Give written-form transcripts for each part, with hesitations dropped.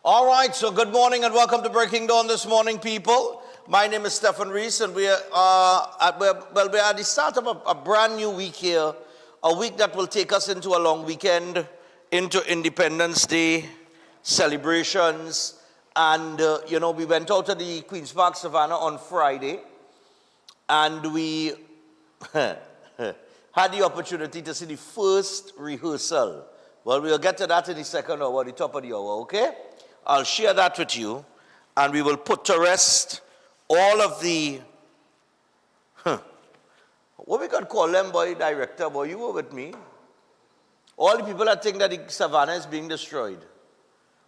All right, so good morning and welcome to Breaking Dawn this morning, people. My name is Stephan Reis, and we're at the start of a brand new week here, a week that will take us into a long weekend, into Independence Day celebrations. And, we went out to the Queen's Park Savannah on Friday, and we had the opportunity to see the first rehearsal. Well, we'll get to that in the second hour, the top of the hour, okay? I'll share that with you, and we will put to rest all of the, what we could call them, boy, director, boy, you were with me. All the people that think that the savannah is being destroyed.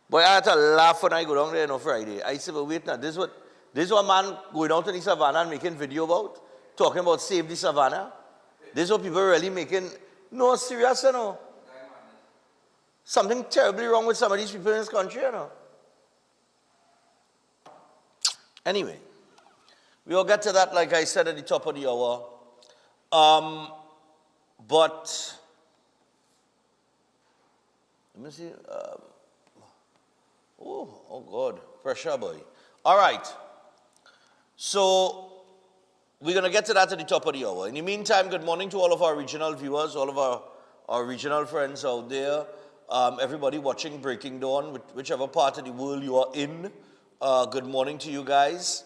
Boy, I had to laugh when I go down there on Friday. I said, but wait now, this is what man going out to the savannah and making video about, talking about save the savannah. This is what people really making, no, serious, you know. Something terribly wrong with some of these people in this country, you know. Anyway, we will get to that, like I said, at the top of the hour. But, let me see. Oh God, pressure, boy. All right. So, we're going to get to that at the top of the hour. In the meantime, good morning to all of our regional viewers, all of our regional friends out there, everybody watching Breaking Dawn, whichever part of the world you are in. Good morning to you guys.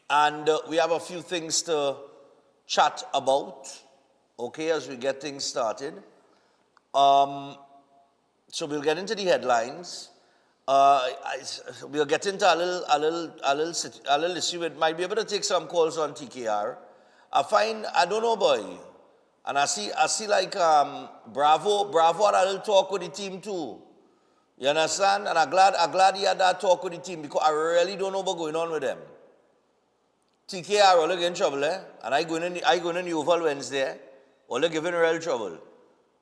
And we have a few things to chat about, okay, as we get things started. So we'll get into the headlines. We'll get into a little issue. It might be able to take some calls on TKR. I don't know, boy. And I see like Bravo had a little talk with the team too. You understand? And I'm glad he had that talk with the team because I really don't know what's going on with them. TKR all get in trouble, eh? And I go in the Oval Wednesday, all giving real trouble.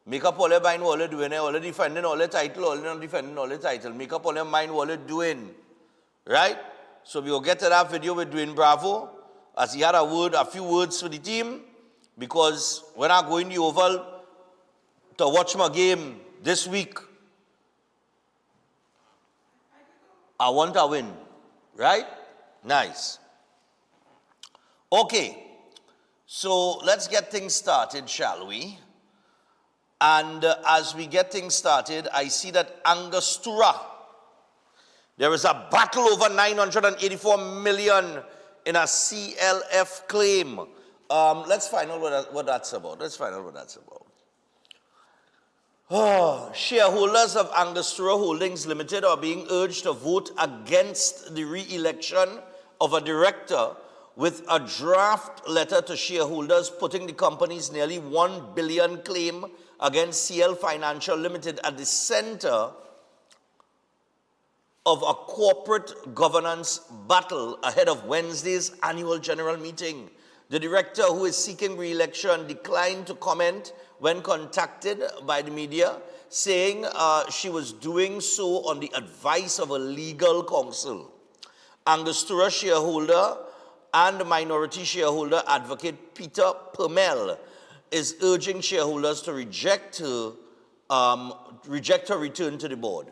Make up all their mind what they're doing, all they're defending all the title, all they're not defending all the title. Make up all their mind what they're doing. Right? So we'll get to that video with Dwayne Bravo, as he had a few words for the team, because when I go in the Oval to watch my game this week, I want to win, right? Nice. Okay, so let's get things started, shall we? And as we get things started, I see that Angostura, there is a battle over 984 million in a CLF claim. Let's find out what that's about. Shareholders of Angostura Holdings Limited are being urged to vote against the re-election of a director with a draft letter to shareholders putting the company's nearly $1 billion claim against CL Financial Limited at the center of a corporate governance battle ahead of Wednesday's annual general meeting. The director, who is seeking re-election, declined to comment when contacted by the media, saying she was doing so on the advice of a legal counsel. Angostura shareholder and minority shareholder advocate Peter Permel is urging shareholders to reject her return to the board.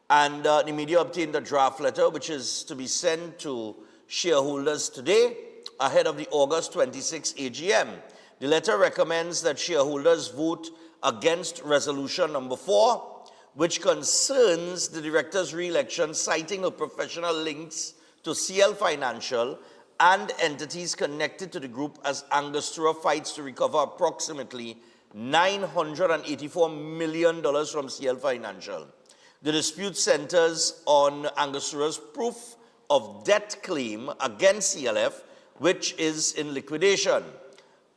And the media obtained a draft letter, which is to be sent to shareholders today ahead of the August 26 AGM. The letter recommends that shareholders vote against resolution number 4, which concerns the director's re-election, citing her professional links to CL Financial and entities connected to the group as Angostura fights to recover approximately $984 million from CL Financial. The dispute centers on Angostura's proof of debt claim against CLF, which is in liquidation.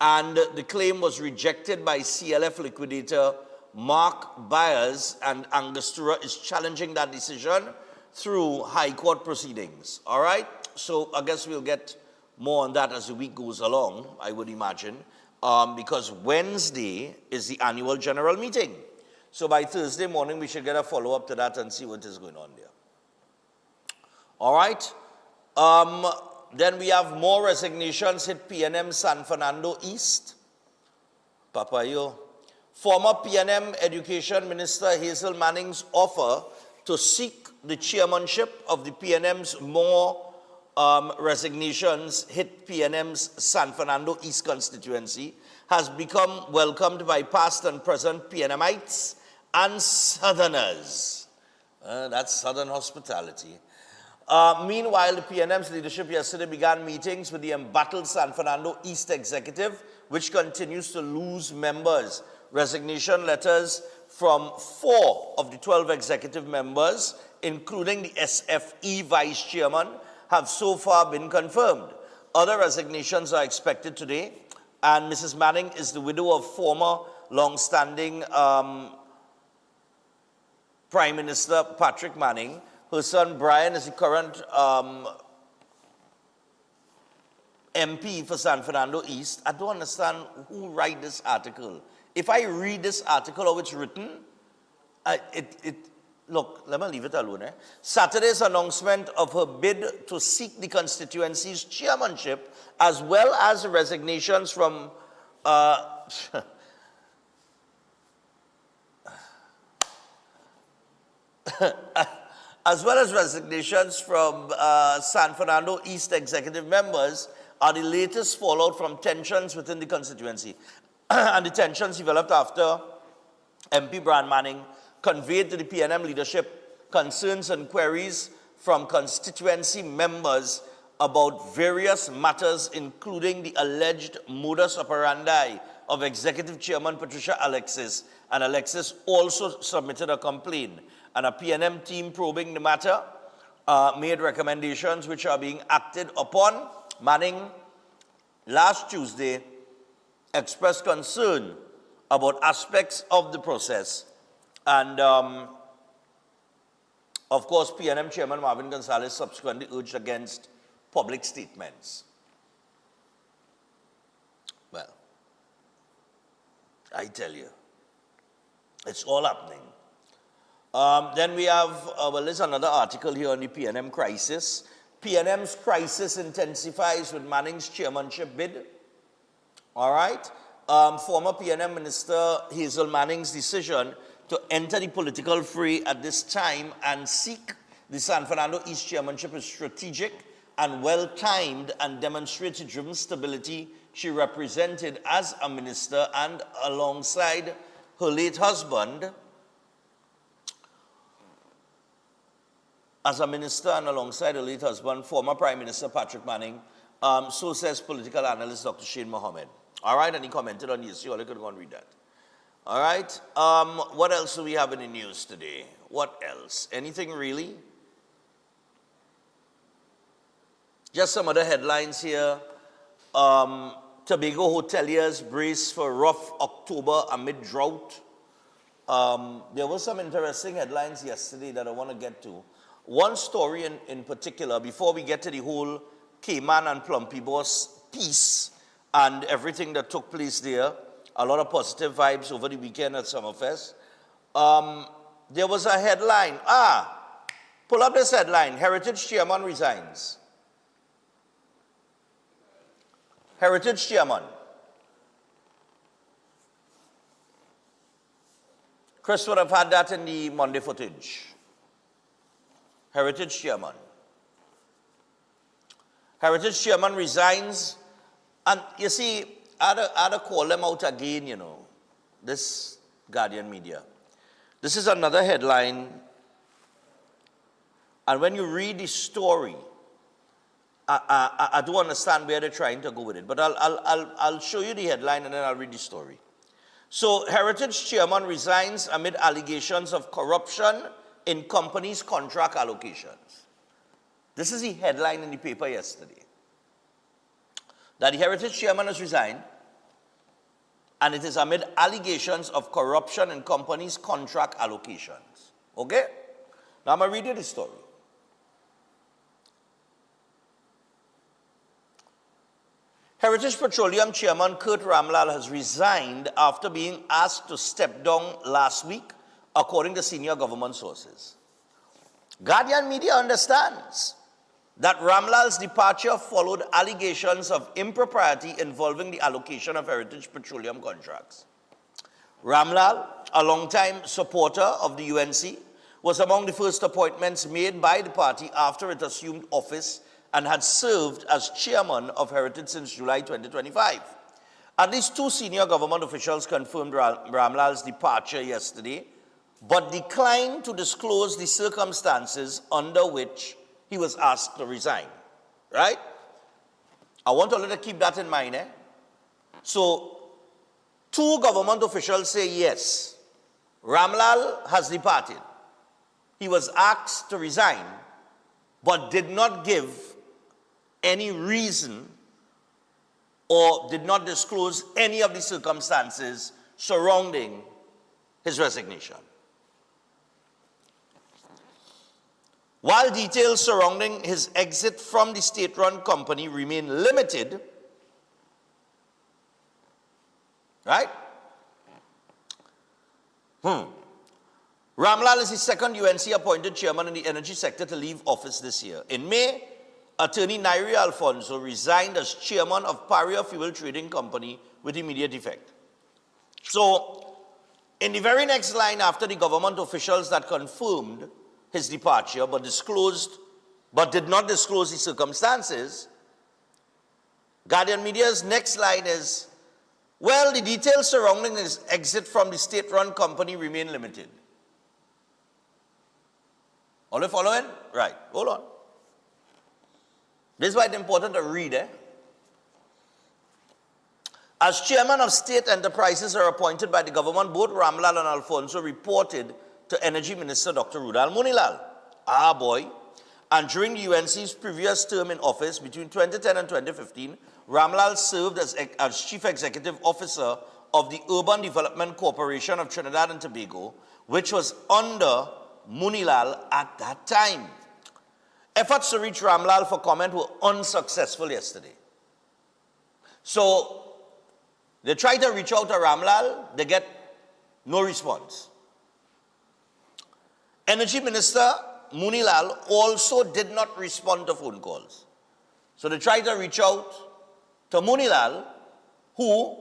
And the claim was rejected by CLF liquidator Mark Byers, and Angostura is challenging that decision through High Court proceedings. All right? So I guess we'll get more on that as the week goes along, I would imagine, because Wednesday is the annual general meeting. So by Thursday morning, we should get a follow-up to that and see what is going on there. All right? Then we have more resignations hit PNM San Fernando East. Papayo. Former PNM Education Minister Hazel Manning's offer to seek the chairmanship of the PNM's more resignations hit PNM's San Fernando East constituency has become welcomed by past and present PNMites and Southerners. That's Southern hospitality. Meanwhile, the PNM's leadership yesterday began meetings with the embattled San Fernando East Executive, which continues to lose members. Resignation letters from 4 of the 12 executive members, including the SFE vice chairman, have so far been confirmed. Other resignations are expected today, and Mrs. Manning is the widow of former long-standing Prime Minister Patrick Manning. Her son Brian is the current MP for San Fernando East. I don't understand who write this article. If I read this article how it's written, look, let me leave it alone. Saturday's announcement of her bid to seek the constituency's chairmanship, as well as resignations from San Fernando East executive members, are the latest fallout from tensions within the constituency. And the tensions developed after MP Brian Manning conveyed to the PNM leadership concerns and queries from constituency members about various matters, including the alleged modus operandi of Executive Chairman Patricia Alexis. And Alexis also submitted a complaint. And a PNM team probing the matter made recommendations which are being acted upon. Manning, last Tuesday, expressed concern about aspects of the process. And, of course, PNM Chairman Marvin Gonzalez subsequently urged against public statements. Well, I tell you, it's all happening. Then we have, well, there's another article here on the PNM crisis. PNM's crisis intensifies with Manning's chairmanship bid. All right. Former PNM Minister Hazel Manning's decision to enter the political fray at this time and seek the San Fernando East chairmanship is strategic and well-timed and demonstrates the driven stability she represented as a minister and alongside her late husband. As a minister and alongside her late husband, former Prime Minister Patrick Manning, so says political analyst Dr. Shane Mohammed. All right, and he commented on the issue. You could go and read that. All right, what else do we have in the news today? What else? Anything really? Just some other headlines here. Tobago hoteliers brace for rough October amid drought. There were some interesting headlines yesterday that I want to get to. One story in particular, before we get to the whole Cayman and Plumpy Boss piece and everything that took place there, a lot of positive vibes over the weekend at Summerfest. There was a headline. Pull up this headline. Heritage Chairman resigns. Heritage Chairman. Chris would have had that in the Monday footage. Heritage Chairman. Heritage Chairman resigns. And you see, I had to call them out again, you know, this Guardian media. This is another headline. And when you read the story, I do understand where they're trying to go with it. But I'll show you the headline and then I'll read the story. So, Heritage Chairman resigns amid allegations of corruption in company's contract allocations. This is the headline in the paper yesterday. That the Heritage Chairman has resigned, and it is amid allegations of corruption in company's contract allocations. Okay? Now I'm going to read you the story. Heritage Petroleum Chairman Kurt Ramlal has resigned after being asked to step down last week, according to senior government sources. Guardian media understands that Ramlal's departure followed allegations of impropriety involving the allocation of Heritage Petroleum contracts. Ramlal, a longtime supporter of the UNC, was among the first appointments made by the party after it assumed office and had served as chairman of Heritage since July 2025. At least 2 senior government officials confirmed Ramlal's departure yesterday, but declined to disclose the circumstances under which he was asked to resign. Right? I want all of you to keep that in mind. So, 2 government officials say yes, Ramlal has departed. He was asked to resign, but did not give any reason or did not disclose any of the circumstances surrounding his resignation. While details surrounding his exit from the state-run company remain limited, right? Ramlal is the second UNC-appointed chairman in the energy sector to leave office this year. In May, attorney Nairi Alfonso resigned as chairman of Paria Fuel Trading Company with immediate effect. So, in the very next line after the government officials that confirmed his departure but did not disclose the circumstances, Guardian Media's next line is, well, the details surrounding his exit from the state-run company remain limited. All you following? Right. Hold on. This is why it's important to read. As chairman of state enterprises are appointed by the government, both Ramlal and Alfonso reported to Energy Minister Dr. Rudal Munilal. Ah, boy. And during the UNC's previous term in office, between 2010 and 2015, Ramlal served as Chief Executive Officer of the Urban Development Corporation of Trinidad and Tobago, which was under Munilal at that time. Efforts to reach Ramlal for comment were unsuccessful yesterday. So, they try to reach out to Ramlal, they get no response. Energy Minister Munilal also did not respond to phone calls. So they tried to reach out to Munilal, who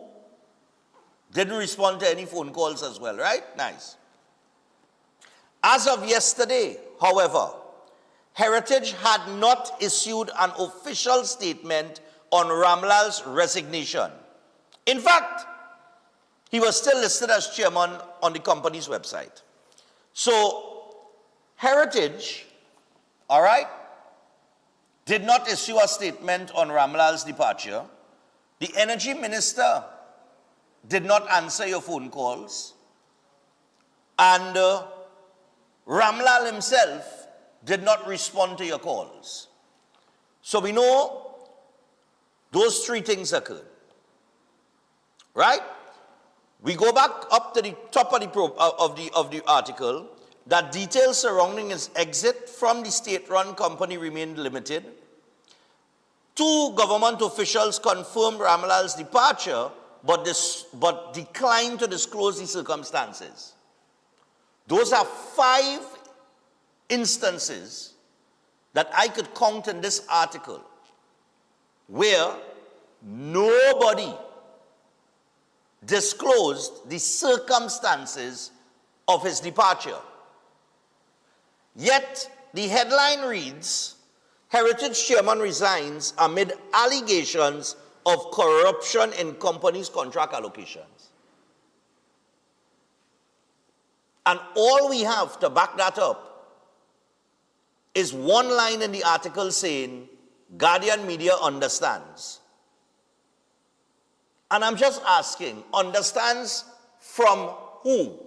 didn't respond to any phone calls as well, right? Nice. As of yesterday, however, Heritage had not issued an official statement on Ramlal's resignation. In fact, he was still listed as chairman on the company's website. So, Heritage, all right, did not issue a statement on Ramlal's departure. The energy minister did not answer your phone calls. And Ramlal himself did not respond to your calls. So we know those 3 things occurred. Right? We go back up to the top of the article, that details surrounding his exit from the state-run company remained limited. 2 government officials confirmed Ramlal's departure, but declined to disclose the circumstances. Those are 5 instances that I could count in this article where nobody disclosed the circumstances of his departure. Yet, the headline reads, Heritage Chairman resigns amid allegations of corruption in company's contract allocations. And all we have to back that up is 1 line in the article saying, Guardian Media understands. And I'm just asking, understands from who?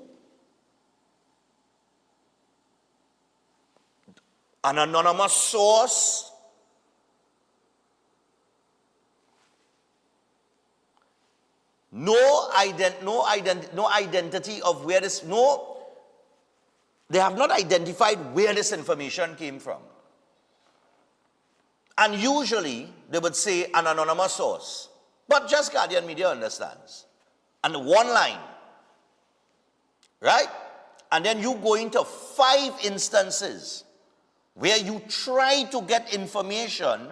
An anonymous source? No identity of where this, they have not identified where this information came from. And usually, they would say an anonymous source. But just Guardian Media understands. And 1 line. Right? And then you go into 5 instances where you try to get information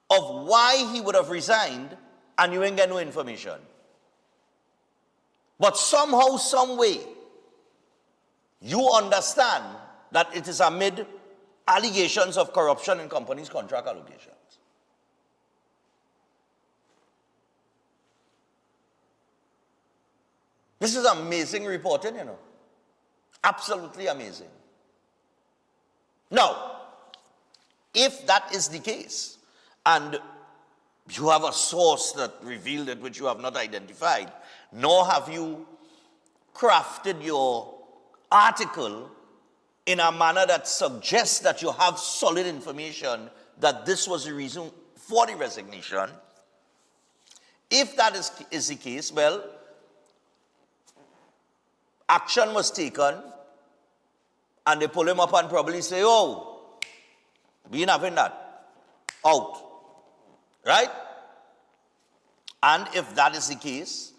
of why he would have resigned and you ain't get no information. But somehow, some way, you understand that it is amid allegations of corruption in companies' contract allocations. This is amazing reporting, you know. Absolutely amazing. Now, if that is the case, and you have a source that revealed it which you have not identified, nor have you crafted your article in a manner that suggests that you have solid information that this was the reason for the resignation, if that is the case, well, action was taken, and they pull him up and probably say, oh, we ain't having that. Out. Right? And if that is the case,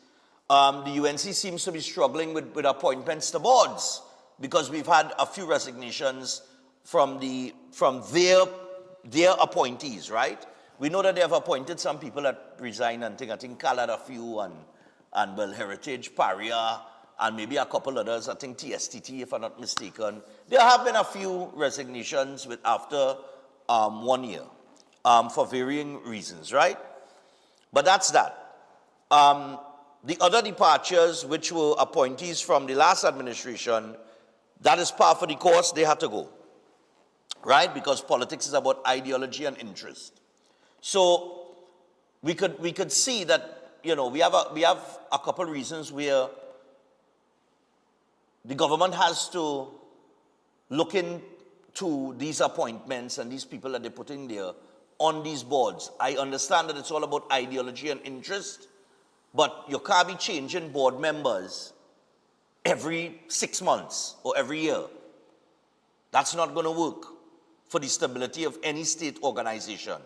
the UNC seems to be struggling with appointments to boards, because we've had a few resignations from their appointees, right? We know that they have appointed some people that resign, and I think Cal had a few, and well, Heritage, Paria, and maybe a couple others, I think TSTT, if I'm not mistaken. There have been a few resignations after 1 year for varying reasons, right? But that's that. The other departures, which were appointees from the last administration, that is par for the course, they had to go, right? Because politics is about ideology and interest. So we could see that, you know, we have a couple reasons where the government has to look into these appointments and these people that they put in there on these boards. I understand that it's all about ideology and interest, but you can't be changing board members every 6 months or every year. That's not going to work for the stability of any state organization.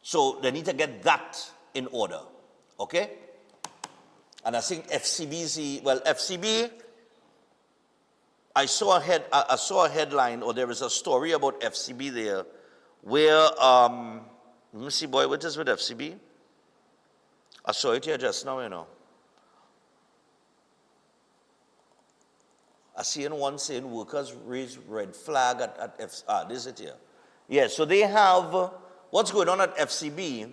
So they need to get that in order, okay? And I think FCB, I saw a headline, or there is a story about FCB there, where, let me see, boy, what is with FCB? I saw it here just now, you know. I see one saying workers raise red flag at FCB. This is it here. Yeah, so they have, what's going on at FCB?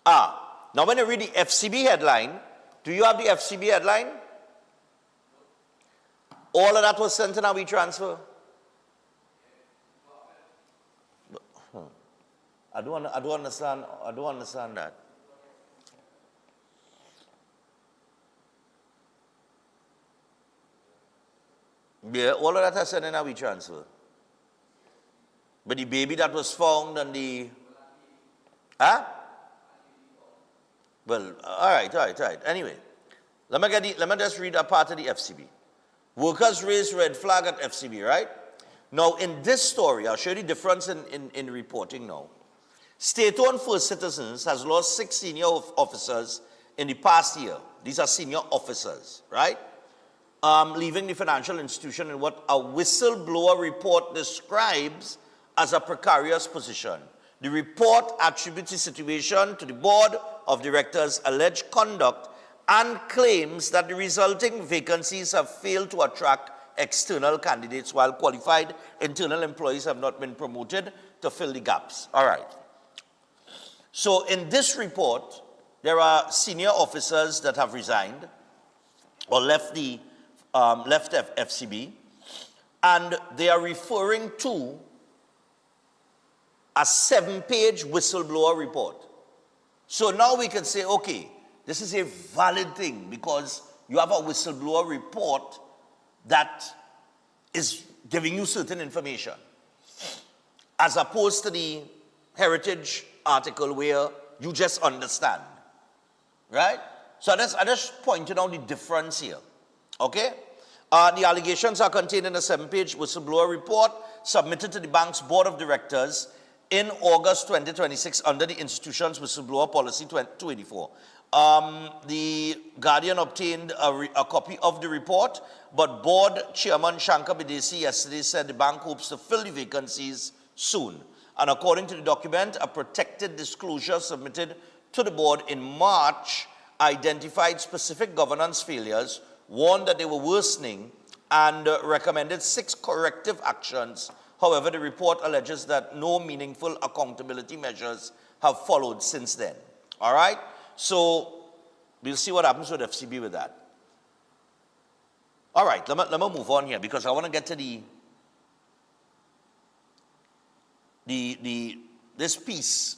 Now when you read the FCB headline, do you have the FCB headline? All of that was sent in a WeTransfer? I don't understand that. Yeah, all of that is sent in a WeTransfer. But the baby that was found and the... Huh? Well, all right. Anyway, let me just read a part of the FCB. Workers raise red flag at FCB, right? Now, in this story, I'll show you the difference in reporting now. State-owned First Citizens has lost 6 senior officers in the past year. These are senior officers, right? Leaving the financial institution in what a whistleblower report describes as a precarious position. The report attributes the situation to the board of directors' alleged conduct and claims that the resulting vacancies have failed to attract external candidates, while qualified internal employees have not been promoted to fill the gaps. All right. So in this report, there are senior officers that have resigned or left FCB, and they are referring to a 7-page whistleblower report. So now we can say, okay, this is a valid thing because you have a whistleblower report that is giving you certain information, as opposed to the Heritage article where you just understand, right? So I just pointed out the difference here, okay? The allegations are contained in a 7-page whistleblower report submitted to the bank's board of directors in August 2026 under the institution's whistleblower policy 284. The Guardian obtained a copy of the report, but board chairman Shankar Bidesi yesterday said the bank hopes to fill the vacancies soon. And according to the document, a protected disclosure submitted to the board in March identified specific governance failures, warned that they were worsening, and recommended 6 corrective actions. However, the report alleges that no meaningful accountability measures have followed since then. All right? So we'll see what happens with FCB with that. All right, let me move on here because I want to get to this piece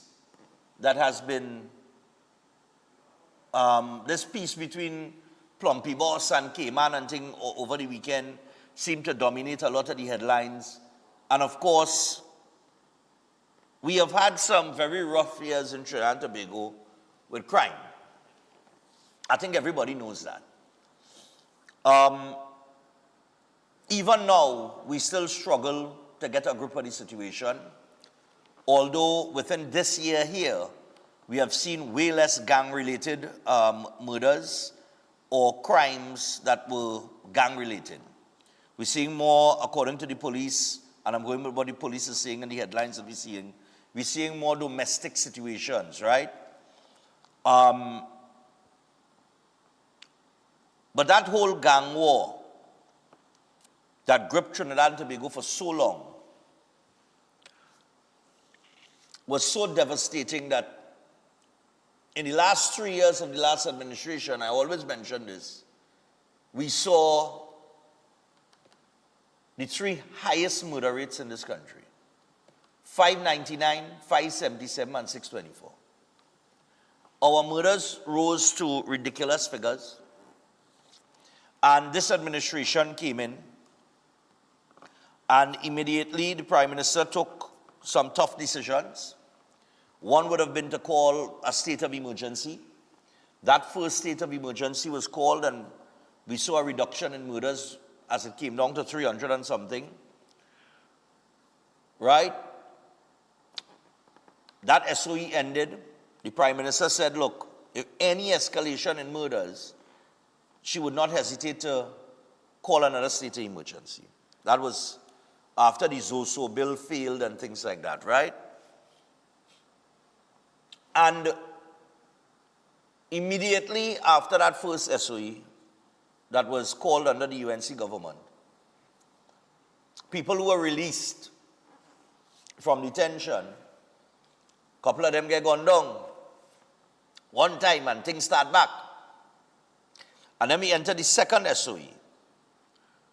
that has been, this piece between Plumpy Boss and Cayman and thing over the weekend seemed to dominate a lot of the headlines. And of course, we have had some very rough years in Trinidad and Tobago with crime. I think everybody knows that. Even now, we still struggle to get a grip of the situation. Although within this year here, we have seen way less gang-related murders or crimes that were gang-related. We're seeing more, according to the police, and I'm going with what the police is saying in the headlines that we're seeing more domestic situations, right? But that whole gang war that gripped Trinidad and Tobago for so long was so devastating that in the last 3 years of the last administration, I always mention this, we saw the 3 highest murder rates in this country: 599, 577, and 624. Our murders rose to ridiculous figures, and this administration came in, and immediately the Prime Minister took some tough decisions. One would have been to call a state of emergency. That first state of emergency was called, and we saw a reduction in murders as it came down to 300 and something. Right? That SOE ended. The Prime Minister said, look, if any escalation in murders, she would not hesitate to call another state of emergency. That was after the Zoso bill failed and things like that, right? And immediately after that first SOE that was called under the UNC government, people who were released from detention, a couple of them get gone down one time and things start back. And then we enter the second SOE.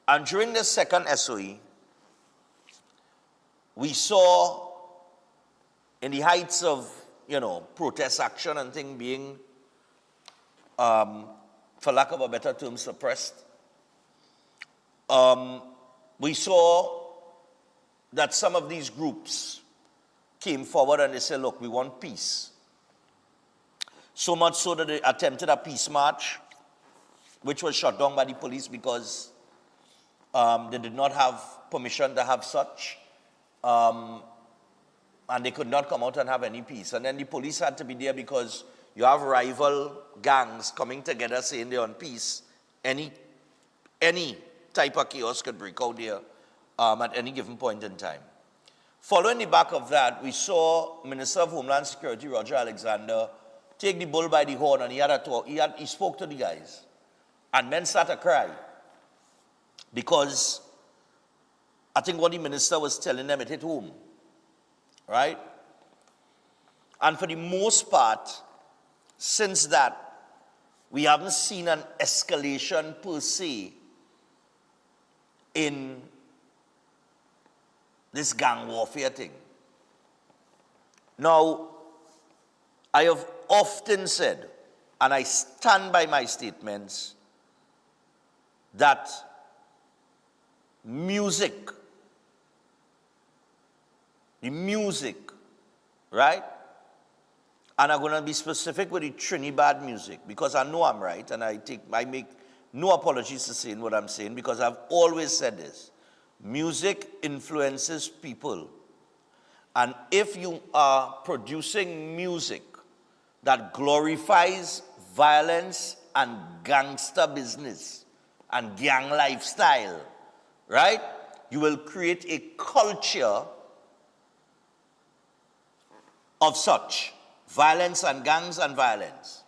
And during the second SOE, we saw in the heights of, protest action and thing being, for lack of a better term, suppressed. We saw that some of these groups came forward and they said, look, we want peace. So much so that they attempted a peace march, which was shut down by the police because they did not have permission to have such. And they could not come out and have any peace. And then the police had to be there because you have rival gangs coming together saying they're on peace. Any type of chaos could break out there at any given point in time. Following the back of that, we saw Minister of Homeland Security, Roger Alexander, take the bull by the horn, and he had a talk. He spoke to the guys. And men started to cry. Because I think what the minister was telling them, it hit home. Right? And for the most part, since that, we haven't seen an escalation per se in this gang warfare thing. Now, I have often said, and I stand by my statements, that the music, right? And I'm going to be specific with the Trinidad music because I know I'm right, and I make no apologies to saying what I'm saying because I've always said this. Music influences people. And if you are producing music that glorifies violence and gangster business and gang lifestyle, right? You will create a culture of such violence and gangs and violence.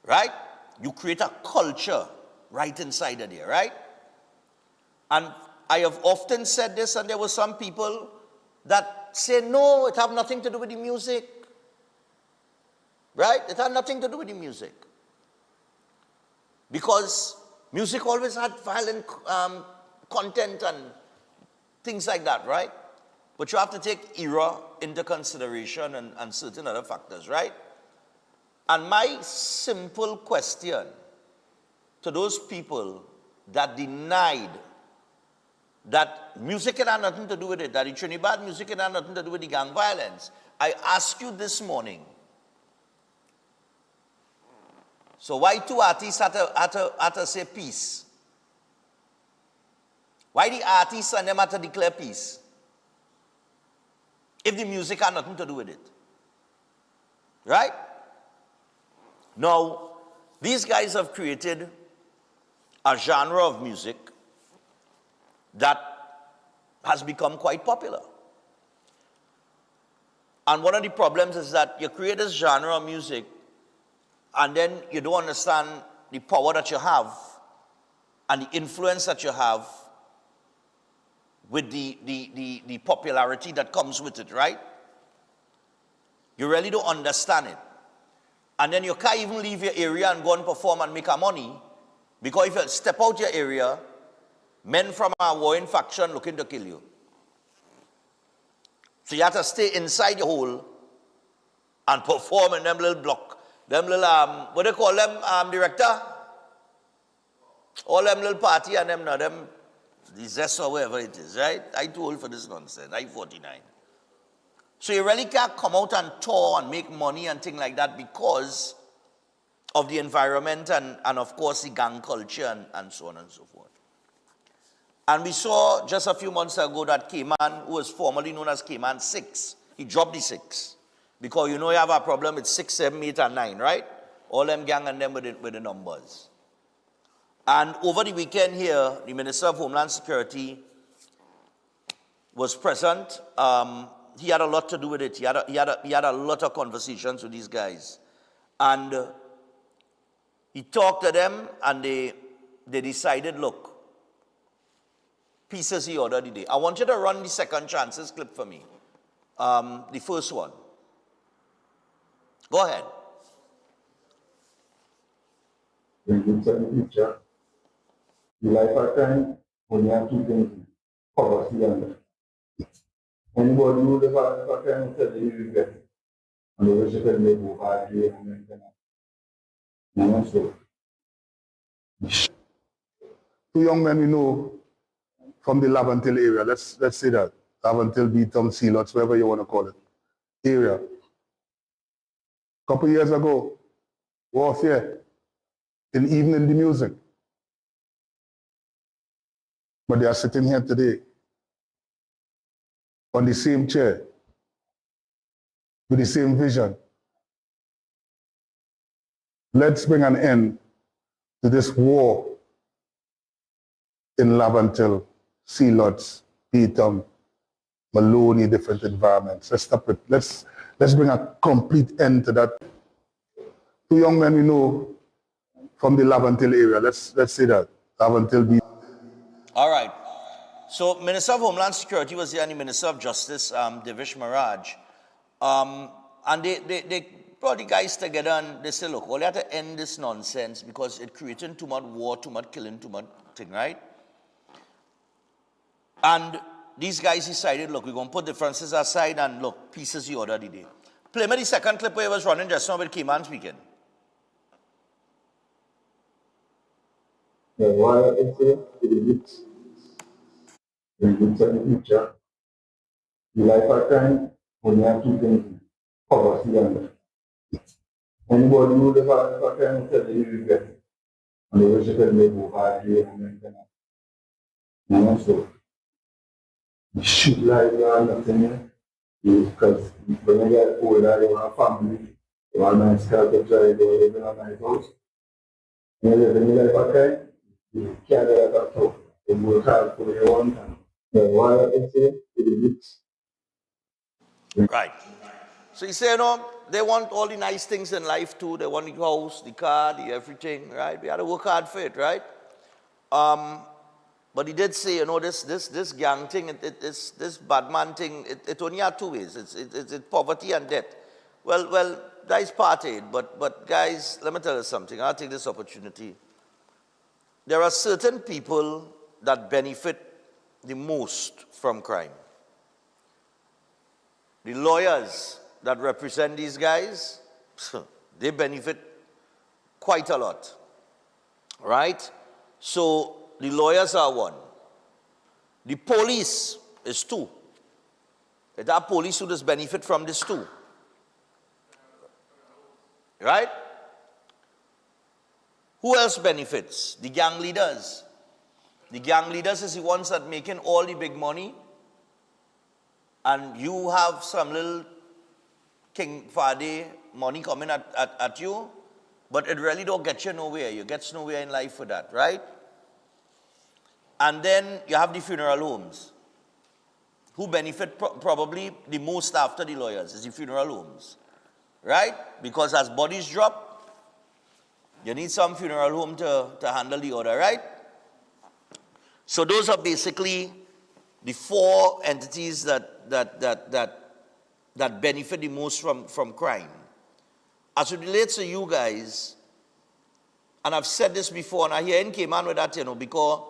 Right? You create a culture, right inside of there, right? And I have often said this, and there were some people that say, no, it have nothing to do with the music. Right? It had nothing to do with the music. Because music always had violent content and things like that, right? But you have to take era into consideration and certain other factors, right? And my simple question to those people that denied that music had nothing to do with it, that the Trinidad music had nothing to do with the gang violence, I ask you this morning, so why two artists had to say peace? Why the artists and them had to declare peace? If the music had nothing to do with it. Right? Now, these guys have created a genre of music that has become quite popular. And one of the problems is that you create this genre of music and then you don't understand the power that you have and the influence that you have with the popularity that comes with it, right? You really don't understand it. And then you can't even leave your area and go and perform and make a money, because if you step out your area, men from a warring faction looking to kill you. So you have to stay inside your hole and perform in them little block. Them little, what do you call them, director? All them little party and them, the zest or whatever it is, right? I too old for this nonsense. I 49. So you really can't come out and tour and make money and things like that because of the environment and of course the gang culture and so on and so forth. And we saw just a few months ago that Cayman, who was formerly known as Cayman 6, he dropped the 6. Because you know you have a problem with 6, 7, 8, and 9, right? All them gang and them with the numbers. And over the weekend here, the Minister of Homeland Security was present. He had a lot to do with it. He had a lot of conversations with these guys. And he talked to them, and they decided, look, peace is the order of the day. I want you to run the second chances clip for me. The first one. Go ahead. When you look at the picture, the life of crime only have two things: poverty and death. Anybody who live a life of crime said they regret, and they wish they could live over a day and then cannot. So, two young men we know from the Lavantil area. Let's say that Lavantil, Beaton, Sealots, whatever you want to call it, area. Couple years ago, warfare, in evening the music. But they are sitting here today on the same chair with the same vision. Let's bring an end to this war in Lavantil, Sealots, Beaton, Maloney, different environments. Let's stop it. Let's bring a complete end to that. Two young men we know from the Lavantil area. Let's say that. Lavantil, Beaton. All right. So Minister of Homeland Security was here and the Minister of Justice, Devish Maharaj. And they brought the guys together and they said, look, we have to end this nonsense because it's creating too much war, too much killing, too much thing, right? And these guys decided, look, we're going to put differences aside and look, peace is the order of the day. Play me the second clip where he was running just now with Cayman speaking. Yeah, why I say it's when you look at the picture, the life of crime only have two things: poverty and death. Anybody who live a life of crime said they regret, and they wish they could live over a day and then cannot. So, shoot like that, nothing, because when you get older, you have a family, you have a nice car to drive, you live in a nice house. When you live in the life of crime, you can't get that stuff. You work hard for your one time. Why I say it's Right. So you say, you know, they want all the nice things in life too. They want the house, the car, the everything, right? We have to work hard for it, right? But he did say, this gang thing, this bad man thing, it only had two ways. It's poverty and debt. Well, that is part of it. But guys, let me tell you something. I'll take this opportunity. There are certain people that benefit the most from crime. The lawyers that represent these guys, they benefit quite a lot, right? So the lawyers are one. The police is two. There are police who just benefit from this too, right? Who else benefits? The gang leaders. The gang leaders is the ones that making all the big money, and you have some little King Fade money coming at you, but it really don't get you nowhere. You get nowhere in life with that, right? And then you have the funeral homes. Who benefit probably the most after the lawyers is the funeral homes, right? Because as bodies drop, you need some funeral home to handle the order, right? So those are basically the four entities that benefit the most from crime. As it relates to you guys, and I've said this before, and I hear came on with that, because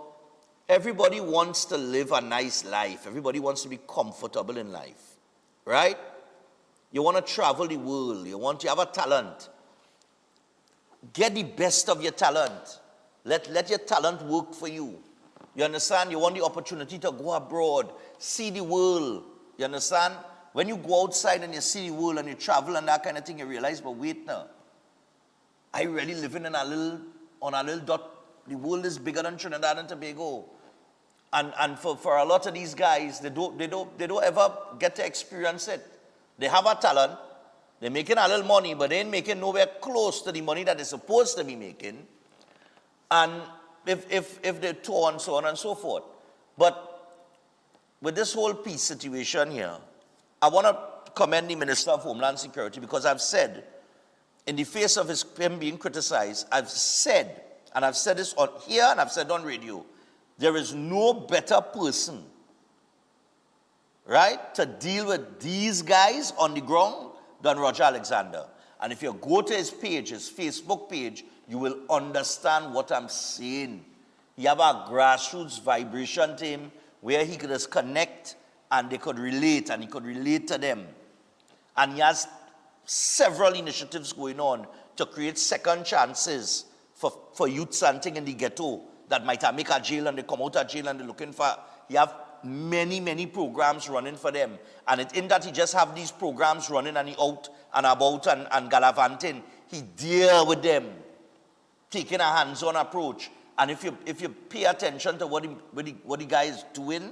everybody wants to live a nice life. Everybody wants to be comfortable in life, right? You want to travel the world. You have a talent. Get the best of your talent. Let your talent work for you. You understand? You want the opportunity to go abroad, see the world. You understand? When you go outside and you see the world and you travel and that kind of thing, you realize, but wait now, I really living on a little dot. The world is bigger than Trinidad and Tobago. And for a lot of these guys, they don't ever get to experience it. They have a talent, they're making a little money, but they ain't making nowhere close to the money that they're supposed to be making. And if they tour and so on and so forth. But with this whole peace situation here, I want to commend the Minister of Homeland Security, because I've said, in the face of him being criticized, I've said, and I've said this on here and I've said on radio, there is no better person, right, to deal with these guys on the ground than Roger Alexander. And if you go to his page, his Facebook page, you will understand what I'm saying. He have a grassroots vibration to him where he could just connect and they could relate, and he could relate to them. And he has several initiatives going on to create second chances for youths and things in the ghetto that might have make a jail and they come out of jail and they're looking for. He have many programs running for them. And it in that he just have these programs running and he out and about and gallivanting. He deal with them, taking a hands-on approach. And if you pay attention to what the guy is doing,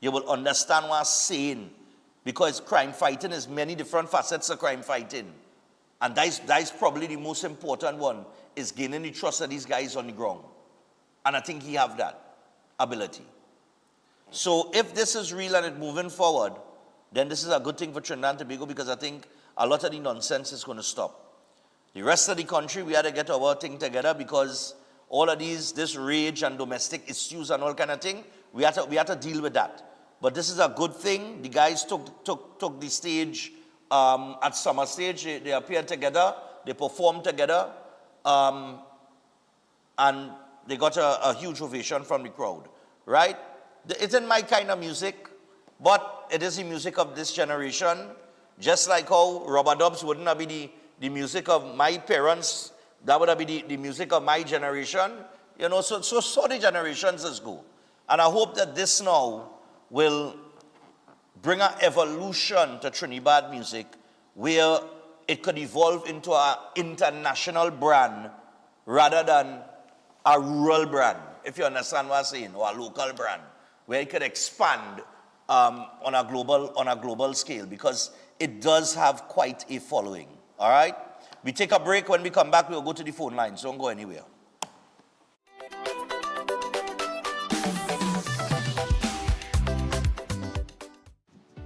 you will understand what I'm saying. Because crime fighting is many different facets of crime fighting. And that's probably the most important one, is gaining the trust of these guys on the ground. And I think he have that ability. So if this is real and it's moving forward, then this is a good thing for Trinidad and Tobago, because I think a lot of the nonsense is going to stop. The rest of the country, we had to get our thing together, because all of this rage and domestic issues and all kind of thing, we had to deal with that. But this is a good thing. The guys took the stage at Summer Stage. They appeared together. They performed together. And they got a huge ovation from the crowd, right? It isn't my kind of music, but it is the music of this generation. Just like how Rubber Dubs wouldn't have been the music of my parents, that would have been the music of my generation. So the generations just go. And I hope that this now will bring an evolution to Trinidad music where it could evolve into an international brand rather than a rural brand, if you understand what I'm saying, or a local brand, where it could expand on a global scale, because it does have quite a following. All right? We take a break. When we come back, we'll go to the phone lines. Don't go anywhere.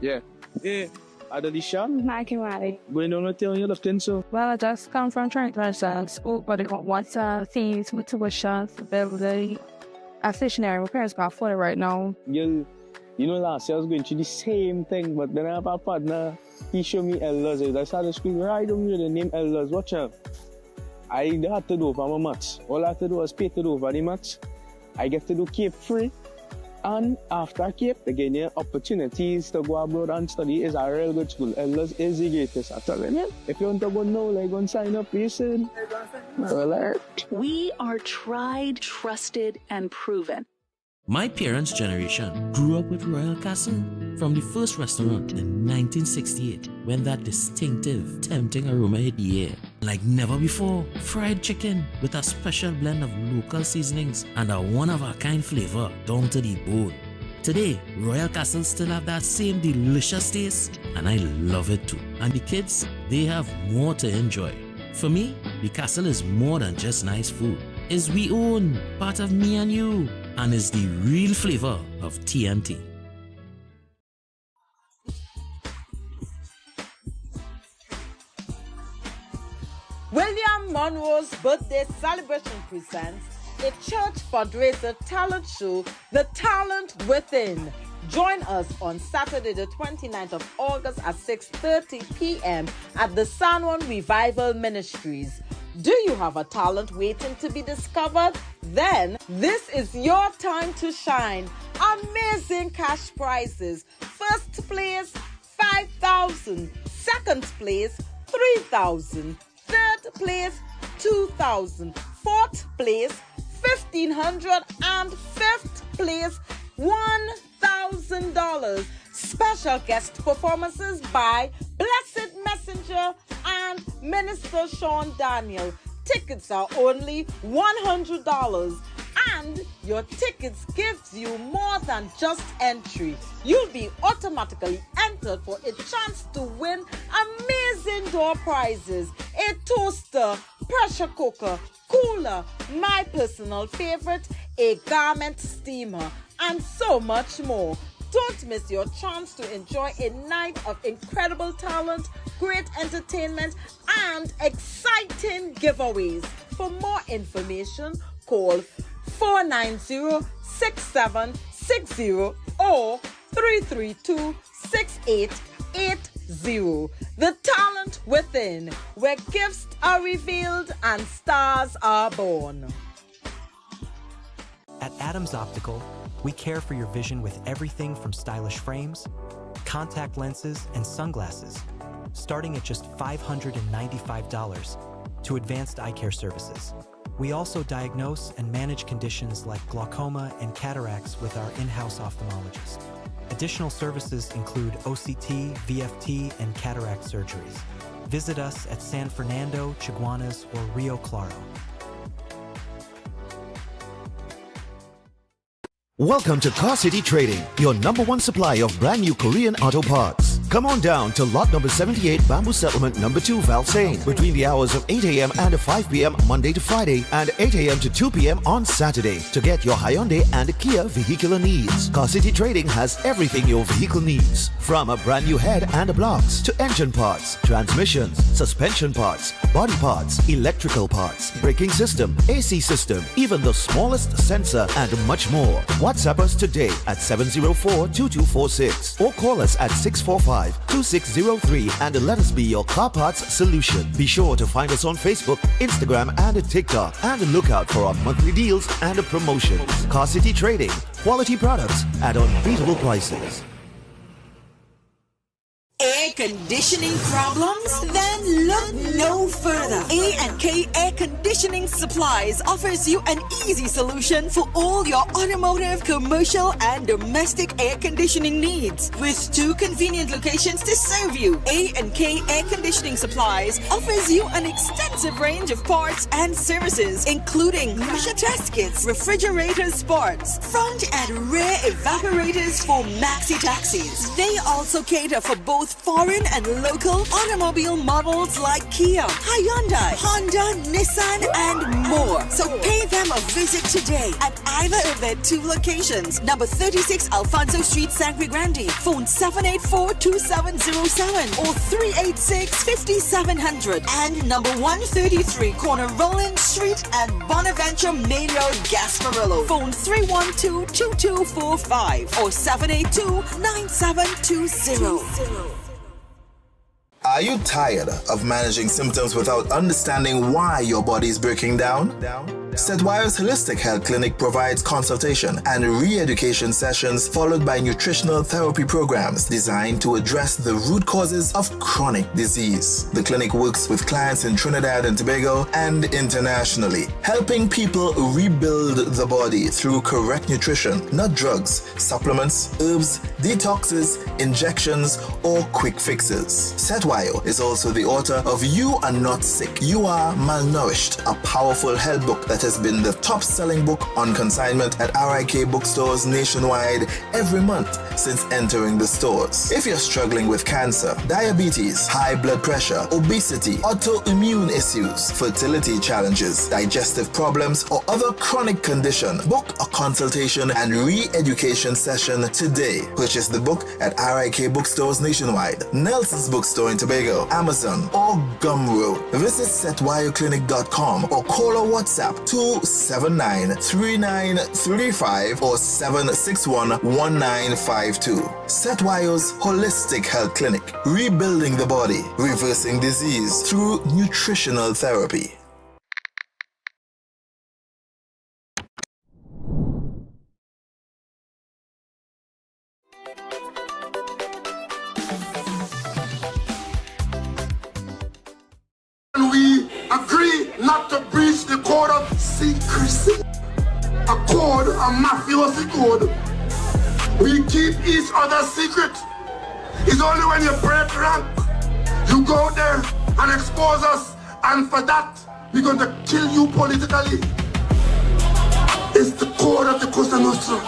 Yeah. Hey, Adelisha, Hi, Kimari. going down with you left in so. Well, I just come from Trinidad and Tobago, but I got what's things, motivations, building, a stationary. My parents can't afford it right now. Girl, you know, last year I was going through the same thing, but then I have a partner. He showed me Elders. I started screaming right over the name Elders. Watch out. I had to do over my match. All I had to do was pay to do over the match. I get to do Cape free. And after Cape, they give you opportunities to go abroad and study. It's a real good school. Elders is the greatest. I'm telling you. If you want to go now, like, go and sign up, listen. Alert. We are tried, trusted, and proven. My parents' generation grew up with Royal Castle from the first restaurant in 1968 when that distinctive, tempting aroma hit the air. Like never before, fried chicken with a special blend of local seasonings and a one-of-a-kind flavor down to the bone. Today, Royal Castle still have that same delicious taste and I love it too. And the kids, they have more to enjoy. For me, the Castle is more than just nice food. It's we own, part of me and you, and is the real flavor of TNT. William Monroe's birthday celebration presents a church fundraiser talent show, The Talent Within. Join us on Saturday the 29th of August at 6:30 p.m. at the San Juan Revival Ministries. Do you have a talent waiting to be discovered? Then this is your time to shine. Amazing cash prizes. First place, 5,000. Second place, 3,000. Third place, 2,000. Fourth place, 1,500. And fifth place, $1,000. Special guest performances by Blessed Messenger and Minister Sean Daniel. Tickets are only $100 and your tickets gives you more than just entry. You'll be automatically entered for a chance to win amazing door prizes, a toaster, pressure cooker, cooler, my personal favorite, a garment steamer, and so much more. Don't miss your chance to enjoy a night of incredible talent, great entertainment, and exciting giveaways. For more information, call 490-6760 or 332-6880. The Talent Within, where gifts are revealed and stars are born. At Adams Optical, we care for your vision with everything from stylish frames, contact lenses, and sunglasses, starting at just $595 to advanced eye care services. We also diagnose and manage conditions like glaucoma and cataracts with our in-house ophthalmologist. Additional services include OCT, VFT, and cataract surgeries. Visit us at San Fernando, Chaguanas, or Rio Claro. Welcome to Car City Trading, your #1 supply of brand new Korean auto parts. Come on down to lot number 78, Bamboo Settlement number 2, Valsain, between the hours of 8 a.m. and 5 p.m. Monday to Friday and 8 a.m. to 2 p.m. on Saturday to get your Hyundai and Kia vehicular needs. Car City Trading has everything your vehicle needs, from a brand new head and blocks to engine parts, transmissions, suspension parts, body parts, electrical parts, braking system, AC system, even the smallest sensor and much more. WhatsApp us today at 704-2246 or call us at 645-2603 and let us be your car parts solution. Be sure to find us on Facebook, Instagram and TikTok and look out for our monthly deals and promotions. Car City Trading, quality products at unbeatable prices. Air conditioning problems? Then look no further. A&K Air Conditioning Supplies offers you an easy solution for all your automotive, commercial, and domestic air conditioning needs. With 2 convenient locations to serve you, A&K Air Conditioning Supplies offers you an extensive range of parts and services, including pressure test kits, refrigerator parts, front and rear evaporators for maxi taxis. They also cater for both foreign foreign and local automobile models like Kia, Hyundai, Honda, Nissan, and more. So pay them a visit today at either of their two locations. Number 36 Alfonso Street, Sangre Grande. Phone 784-2707 or 386-5700. And number 133 corner Roland Street at Bonaventure Main Road, Gasparillo. Phone 312-2245 or 782-9720. Are you tired of managing symptoms without understanding why your body is breaking down? Setwayo's Holistic Health Clinic provides consultation and re-education sessions followed by nutritional therapy programs designed to address the root causes of chronic disease. The clinic works with clients in Trinidad and Tobago and internationally, helping people rebuild the body through correct nutrition, not drugs, supplements, herbs, detoxes, injections, or quick fixes. Setwayo is also the author of You Are Not Sick, You Are Malnourished, a powerful health book that has been the top-selling book on consignment at RIK bookstores nationwide every month since entering the stores. If you're struggling with cancer, diabetes, high blood pressure, obesity, autoimmune issues, fertility challenges, digestive problems, or other chronic condition, book a consultation and re-education session today. Purchase the book at RIK bookstores nationwide, Nelson's Bookstore in Tobago, Amazon, or Gumroad. Visit setwayoclinic.com or call or WhatsApp 279-3935 or 761-1952. Setwayo's Holistic Health Clinic, rebuilding the body, reversing disease through nutritional therapy. We agree not to breach the code of secrecy, a code, a mafiosi code. We keep each other's secret. It's only when you break rank, you go there and expose us, and for that, we're going to kill you politically. It's the code of the Cosa Nostra.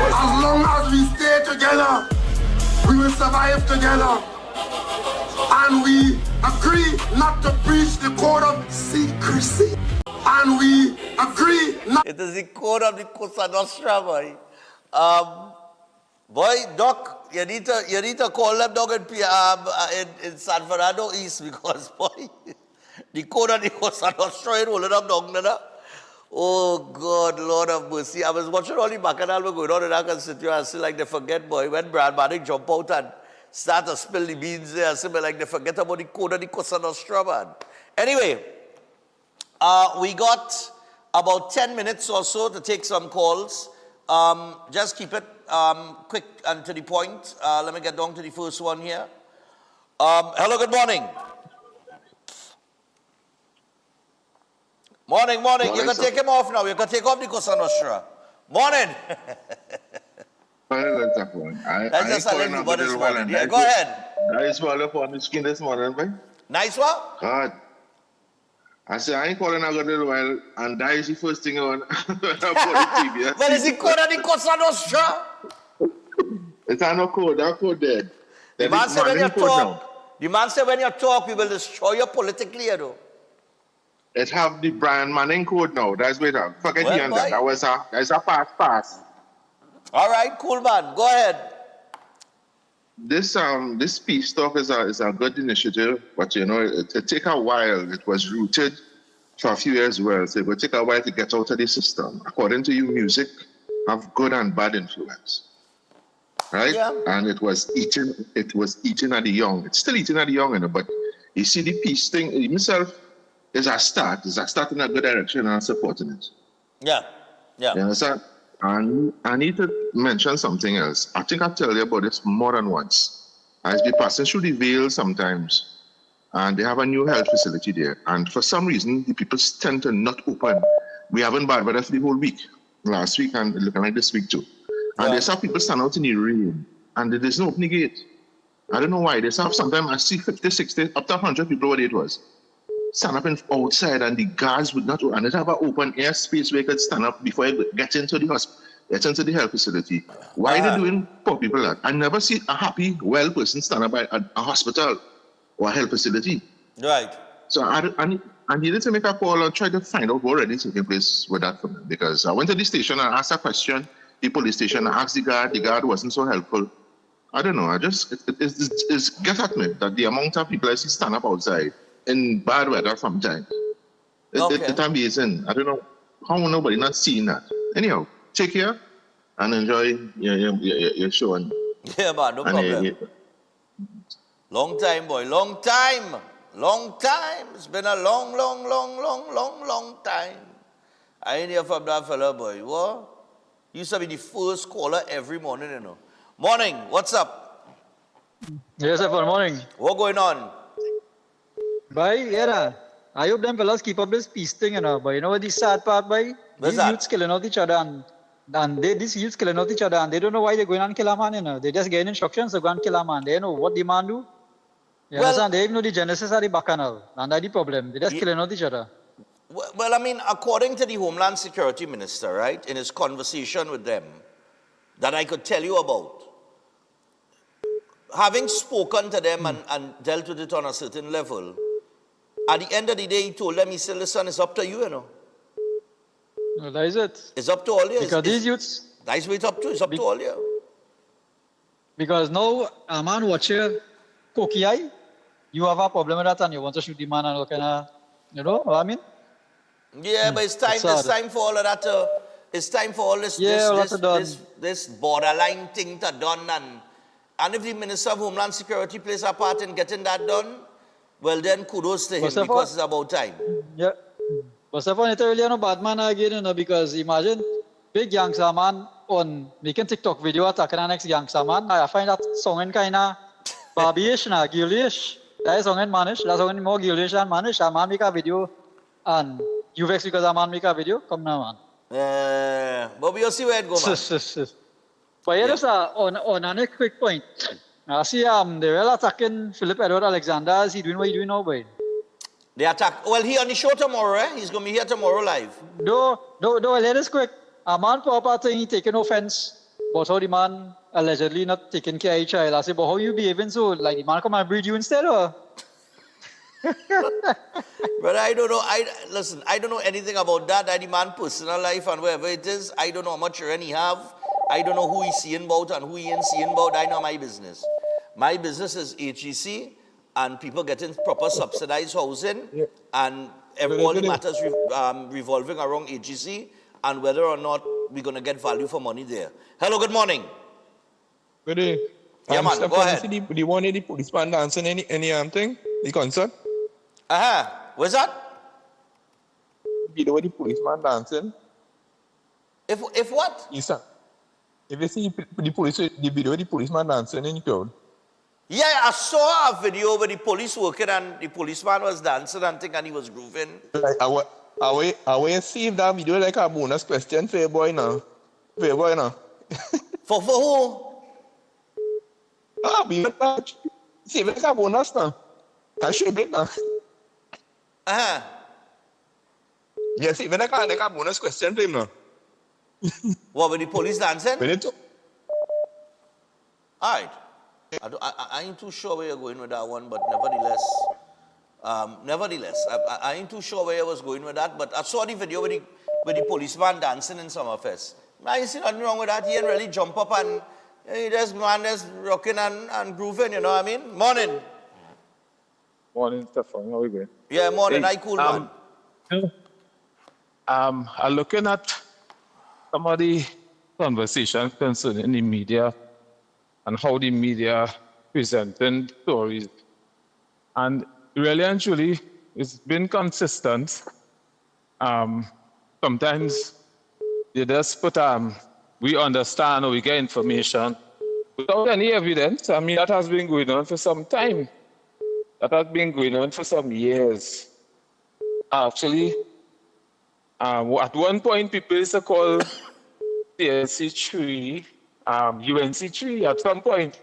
As long as we stay together, we will survive together. And we agree not to breach the code of secrecy. And we agree not... It is the code of the Cosa Nostra, boy. Boy, Doc, you need to call them, Doc, in San Fernando East, because, boy, the code of the Cosa Nostra is rolling up down there. Oh, God, Lord of mercy. I was watching all the bacchanal going on in that constituency, like they forget, boy, when Brad Manning jump out and start to spill the beans there, something like they forget about the code of the Cosa Nostra, man. Anyway, we got about 10 minutes or so to take some calls. Just keep it quick and to the point. Let me get down to the first one here. Hello, good morning. Morning. You can take him off now. You can take off the Cosa Nostra. Morning. That's just a little bit this morning. Yeah, go ahead. Nice one up on the skin this morning, man. Nice what? God. I say, I ain't calling a little while, and that is the first thing on the Well, is it code of the Cosa Nostra? It's not code, that code dead. The man said when you talk, we will destroy you politically, you know. It have the Brian Manning code now. That's better. Forget the under. That's a pass. All right, cool, man. Go ahead. This peace talk is a good initiative, but you know it take a while. It was rooted for a few years well, so it will take a while to get out of the system. According to you, music have good and bad influence, right? Yeah. And it was eating at the young. It's still eating at the young, you know. But you see the peace thing himself is a start. It's a start in a good direction, and I'm supporting it. Yeah. You understand? And I need to mention something else. I think I tell you about this more than once. I've been passing through the Vale sometimes, and they have a new health facility there. And for some reason, the people tend to not open. We haven't bad weather for the whole week. Last week and looking like this week too. And there's some people stand out in the rain, and there's no opening gate. I don't know why. There's sometimes I see 50, 60, up to 100 people what it was. Stand up outside and the guards would not, and they have an open air space where you could stand up before you get into the hospital. It's into the health facility. Why are they doing poor people that? I never see a happy, well person stand up by a hospital or a health facility. Right. So I needed to make a call and try to find out what already taking place with that for me. Because I went to the station and asked a question, the police station, I asked the guard wasn't so helpful. I don't know, it's get at me that the amount of people I see stand up outside in bad weather sometimes. It's amazing. I don't know how nobody not seeing that. Anyhow, take care and enjoy your show. And, yeah, man, no problem. Long time, boy. Long time. Long time. It's been a long time. I ain't hear from that fella, boy. What? He used to be the first caller every morning, you know. Morning. What's up? Yes, sir. Good morning. What going on? Bhai, yeah. I hope them fellas keep up this peace thing, you know. But you know what the sad part, bhai? These youths killing out each other and these youths killing out each other and they don't know why they're going on kill a man, you know. They just getting instructions to go and kill a man. They know what the man do. You understand? They even know the genesis of the bacchanal. And that's the problem. They just killing out each other. Well, I mean, according to the Homeland Security Minister, right, in his conversation with them, that I could tell you about, having spoken to them and dealt with it on a certain level, at the end of the day, he told them, he said, listen, it's up to you, you know. Well, that is it. It's up to all you. Because these youths... That's what it's up to. It's up to all you. Because now, a man watch your cookie eye, you have a problem with that and you want to shoot the man and look at, you know what I mean? Yeah, but it's time for all of that. It's time for all this borderline thing to done. And if the Minister of Homeland Security plays a part in getting that done, well then kudos to him because it's about time. Yeah. But Stephan, it's really no bad man again, you know, because imagine big gangster man on making TikTok video attacking the next gangster man. I find that song kind of Barbie-ish, Gillish. That is song manish. That song more Gillish than manish. A man make a video and you vex because a man make a video? Come now, man. But we'll see where it goes, man. But here is on a quick point. I see they were attacking Philip Edward Alexander. Is he doing what he's doing now, boy? They attack. Well, he on the show tomorrow, eh? He's going to be here tomorrow live. No, let us quick. A man proper thing, he taking offense. But how the man allegedly not taking care of each child. I say, but how you behaving so? Like the man come and breed you instead, or? But I don't know. Listen, I don't know anything about that. The man's personal life and wherever it is. I don't know how much rent he have. I don't know who he's seeing about and who he ain't seeing about. I know my business. My business is HEC and people getting proper subsidized housing and all the matters revolving around HEC and whether or not we're going to get value for money there. Hello, good morning. Good day. Yeah, man, go ahead. Do you want any policeman dancing any thing? The concert? Where's that? You know the policeman dancing? If what? Yes, sir. If you see the video of the policeman dancing in the crowd. Yeah, I saw a video where the police working and the policeman was dancing and he was grooving. Like, I will save that video like a bonus question for your boy now. For your boy now. For who? We save it like a bonus now. I should be now. Yes, even like a bonus question for him now. What, with the police dancing? All right. I ain't too sure where you're going with that one, but nevertheless, I ain't too sure where I was going with that, but I saw the video with the policeman dancing in Summerfest. I ain't see nothing wrong with that. He ain't really jump up and he just rocking and grooving, you know what I mean? Morning. Morning, Stephan. How are you going? Yeah, morning. I cool, man. I'm looking at some of the conversations concerning the media and how the media presenting stories. And really and truly, it's been consistent. Sometimes they just put, we understand or we get information without any evidence. I mean, that has been going on for some time. That has been going on for some years. Actually, at one point, people used to call CLC3 UNC3 at some point.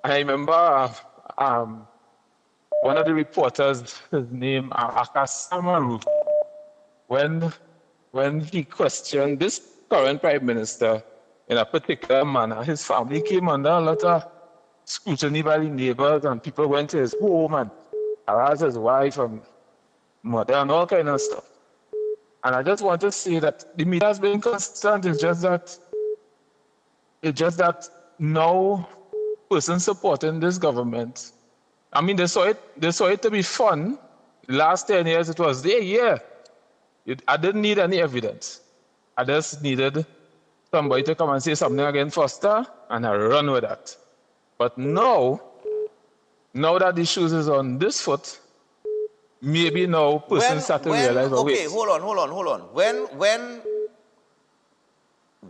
I remember one of the reporters, his name Akas Samaru, when he questioned this current Prime Minister in a particular manner. His family came under a lot of scrutiny by the neighbors, and people went to his home and harassed his wife and mother and all kind of stuff. And I just want to say that the media has been consistent. It's just that now persons supporting this government, I mean, they saw it to be fun. The last 10 years it was there, yeah. I didn't need any evidence. I just needed somebody to come and say something against Foster, and I run with that. But now that the shoes is on this foot, maybe now persons start to realize, okay, hold on.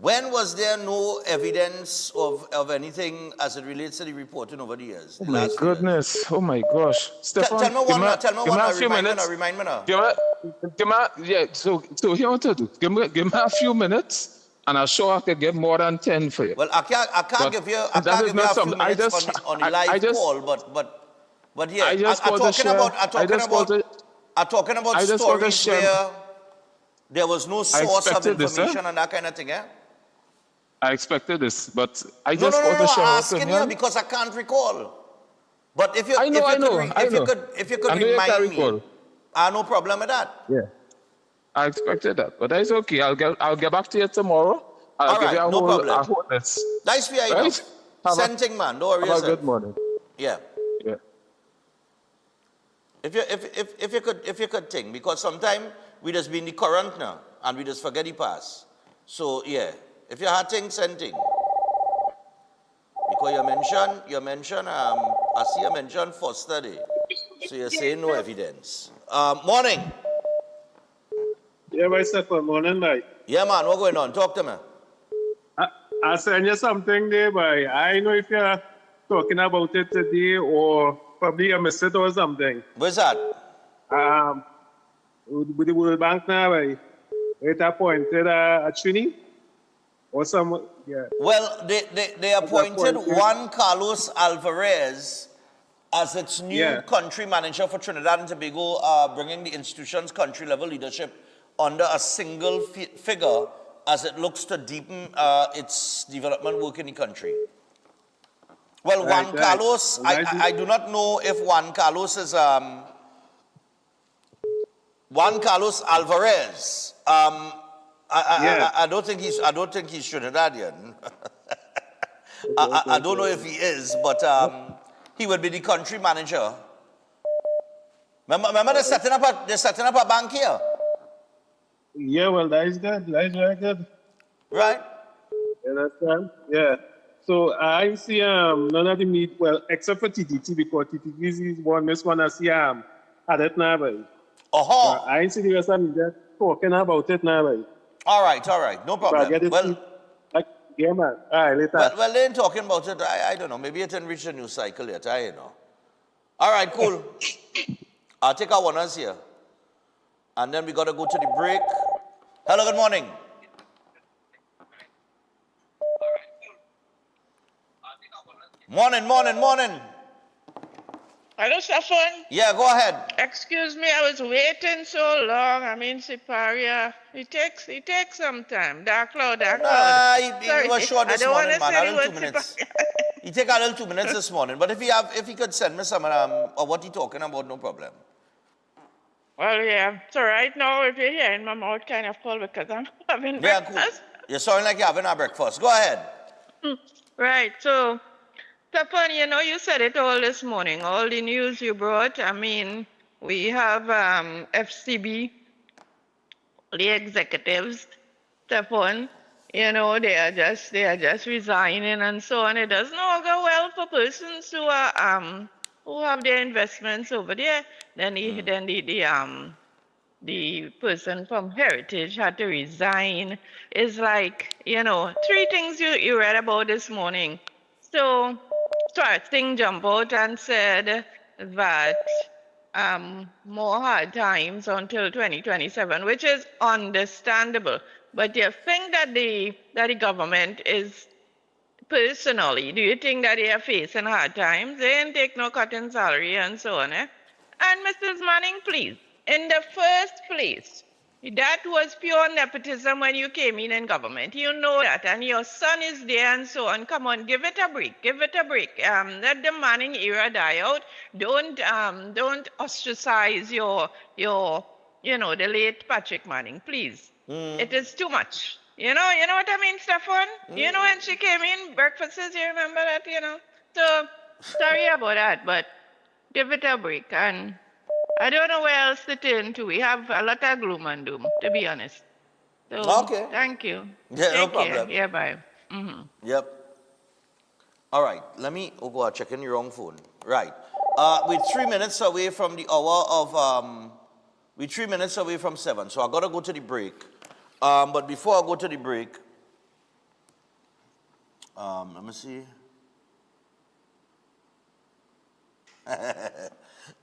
When was there no evidence of anything as it relates to the reporting over the years? Oh my goodness! Oh my gosh! Stephan, tell me one now. Remind me now. So here what to do? Give me a few minutes, and I'm sure I can get more than 10 for you. Well, I can't give you a few minutes on the live call, but yeah, I'm talking about stories where there was no source of information and that kind of thing, eh? I expected this, but I just want to share. I'm asking you because I can't recall. But if you could remind me, I have no problem with that. Yeah, I expected that, but that's okay. I'll get back to you tomorrow. I'll give you a whole list. Nice for you, right? Sending man, don't worry yourself. Have a good morning. Yeah. Yeah. If you could think, because sometimes we just be in the current now and we just forget the past. So yeah. If you had things, send things. Because you mention, I see you mention Foster Day. So you're saying no evidence. Morning. Yeah, my Stephan, morning, mate. Yeah, man, what's going on? Talk to me. I send you something there, boy. I know if you're talking about it today or probably I missed it or something. What's that? With the World Bank now, boy. It appointed a Trini. Or some, yeah. Well, they appointed Juan Carlos Alvarez as its new country manager for Trinidad and Tobago, bringing the institution's country level leadership under a single figure as it looks to deepen its development work in the country. Well, Juan Carlos, I do not know if Juan Carlos is Juan Carlos Alvarez. I don't think he's Trinidadian. I don't know if he is, but he would be the country manager. Remember they're setting up a bank here. Yeah, well, that is good. That is very good. Right. You understand? Yeah. So I see none of the meet, well, except for TTT, because TTT is one miss one I see at it now, boy. I see the rest of me just talking about it now, boy. All right, no problem. Well, yeah, man. All right, later. Well, they ain't talking about it. I don't know. Maybe it didn't reach a news cycle yet. I don't know. All right, cool. I'll take our winners here. And then we got to go to the break. Hello, good morning. Morning. Hello, Stephan. Yeah, go ahead. Excuse me, I was waiting so long. I mean, Siparia, it takes some time. Dark cloud. He was short this morning, man. A little 2 minutes. He take a little 2 minutes this morning. But if he could send me some of what he talking about, no problem. Well, yeah. So right now, if you're hearing my mouth kind of full because I'm having breakfast. Cool. You're sounding like you're having a breakfast. Go ahead. Right. So, Stephan, you said it all this morning. All the news you brought. I mean, we have FCB, the executives, Stephan. They are just resigning and so on. It does not go well for persons who are who have their investments over there. Then the person from Heritage had to resign. It's like, 3 things you read about this morning. So Singh jumped out and said that more hard times until 2027, which is understandable. But do you think that the government is personally, do you think that they are facing hard times? They ain't take no cut in salary and so on, eh? And Mrs. Manning, please, in the first place, That was pure nepotism when you came in government. You know that, and your son is there and so on. Come on, give it a break. Give it a break. Let the Manning era die out. Don't ostracize your the late Patrick Manning, please. It is too much. You know what I mean, Stephan? You know when she came in, breakfasts, you remember that, So sorry about that, but give it a break. And I don't know where else to turn to. We have a lot of gloom and doom, to be honest. So Okay. thank you. Yeah, no Take care. problem. Yeah, bye. Yep. All right, let me go checking your wrong phone. Right. We're 3 minutes away from the hour of, we're 3 minutes away from 7, so I gotta go to the break. But before I go to the break, let me see.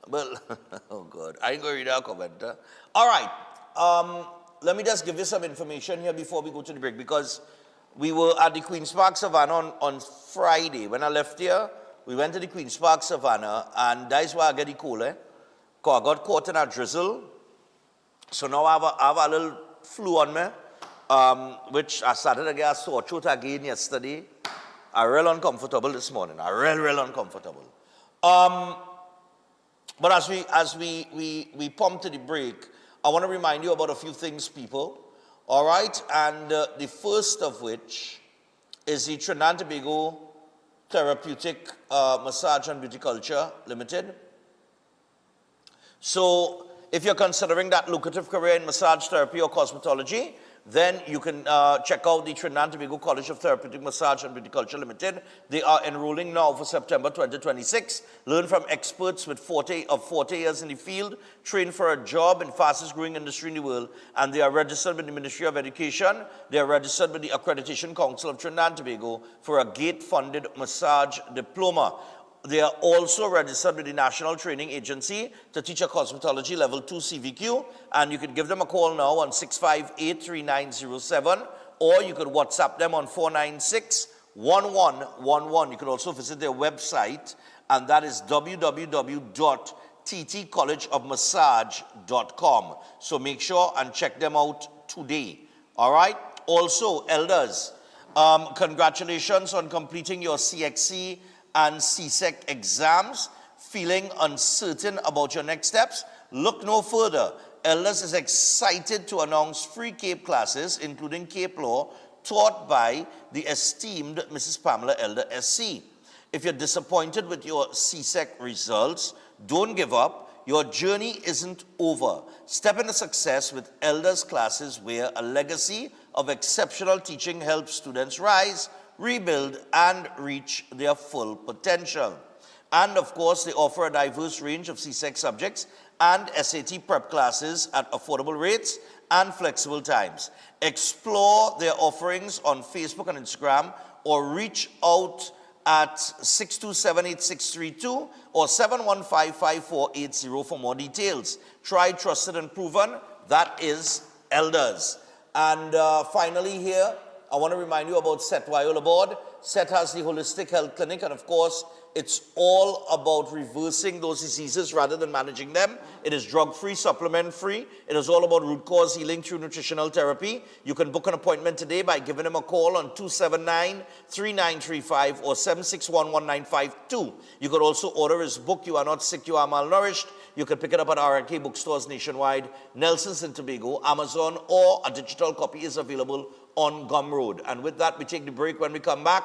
Well, oh God, I ain't gonna read that comment. Huh? All right, let me just give you some information here before we go to the break, because we were at the Queen's Park Savannah on Friday. When I left here, we went to the Queen's Park Savannah, and that's why I get the cold, because I got caught in a drizzle. So now I have a little flu on me, which I started to get a sore throat again yesterday. I'm real uncomfortable this morning. I'm real uncomfortable. But as we pump to the break, I want to remind you about a few things, people. All right, and the first of which is the Trinidad and Tobago Therapeutic Massage and Beauty Culture Limited. So if you're considering that lucrative career in massage therapy or cosmetology, then you can check out the Trinidad and Tobago College of Therapeutic Massage and Beauty Culture Limited. They are enrolling now for September 2026. Learn from experts with 40 years in the field, train for a job in fastest growing industry in the world, and they are registered with the Ministry of Education. They are registered with the Accreditation Council of Trinidad and Tobago for a gate-funded massage diploma. They are also registered with the National Training Agency to teach a cosmetology level 2 CVQ, and you can give them a call now on 658-3907, or you could WhatsApp them on 496-1111. You could also visit their website, and that is www.ttcollegeofmassage.com. So make sure and check them out today. All right? Also, elders, congratulations on completing your CXC and CSEC exams. Feeling uncertain about your next steps? Look no further. Elders is excited to announce free CAPE classes, including CAPE Law, taught by the esteemed Mrs. Pamela Elder SC. If you're disappointed with your CSEC results, don't give up. Your journey isn't over. Step into success with Elders classes, where a legacy of exceptional teaching helps students rise, rebuild, and reach their full potential. And of course, they offer a diverse range of CSEC subjects and SAT prep classes at affordable rates and flexible times. Explore their offerings on Facebook and Instagram, or reach out at 627-8632 or 715-5480 for more details. Tried, trusted, and proven. That is Elders. And finally here, I want to remind you about SET while you're aboard. SET has the Holistic Health Clinic, and of course, it's all about reversing those diseases rather than managing them. It is drug-free, supplement-free. It is all about root cause healing through nutritional therapy. You can book an appointment today by giving him a call on 279-3935 or 761-1952. You could also order his book, You Are Not Sick, You Are Malnourished. You can pick it up at RK bookstores nationwide, Nelson's in Tobago, Amazon, or a digital copy is available on Gumroad. And with that, we take the break. When we come back,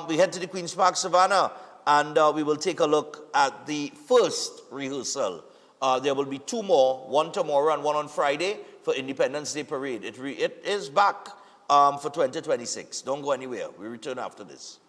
we head to the Queen's Park Savannah, and we will take a look at the first rehearsal. There will be two more, one tomorrow and one on Friday for Independence Day Parade. It is back for 2026. Don't go anywhere. We return after this.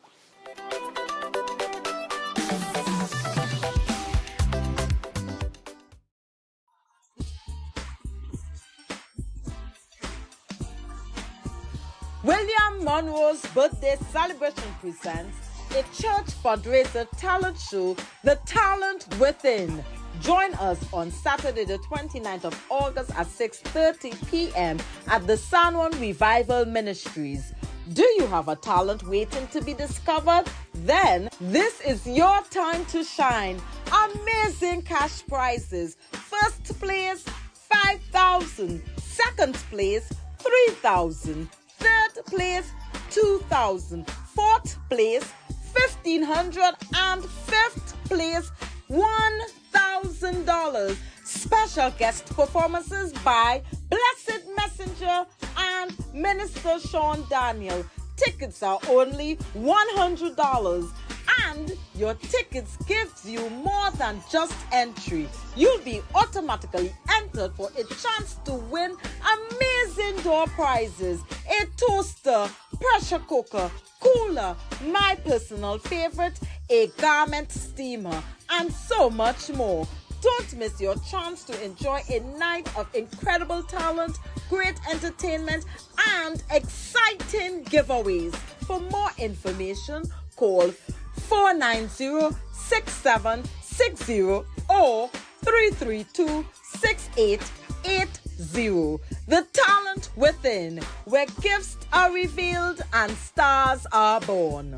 William Monroe's birthday celebration presents a church fundraiser talent show, The Talent Within. Join us on Saturday, the 29th of August at 6:30 p.m. at the San Juan Revival Ministries. Do you have a talent waiting to be discovered? Then this is your time to shine. Amazing cash prizes. First place, $5,000. Second place, 3,000. Third place, 2,000. Fourth place, 1,500. And fifth place, $1,000. Special guest performances by Blessed Messenger and Minister Sean Daniel. Tickets are only $100. And your tickets gives you more than just entry. You'll be automatically entered for a chance to win amazing door prizes, a toaster, pressure cooker, cooler, my personal favorite, a garment steamer, and so much more. Don't miss your chance to enjoy a night of incredible talent, great entertainment, and exciting giveaways. For more information, call 490-6760 or 332-6880. The talent within, where gifts are revealed and stars are born.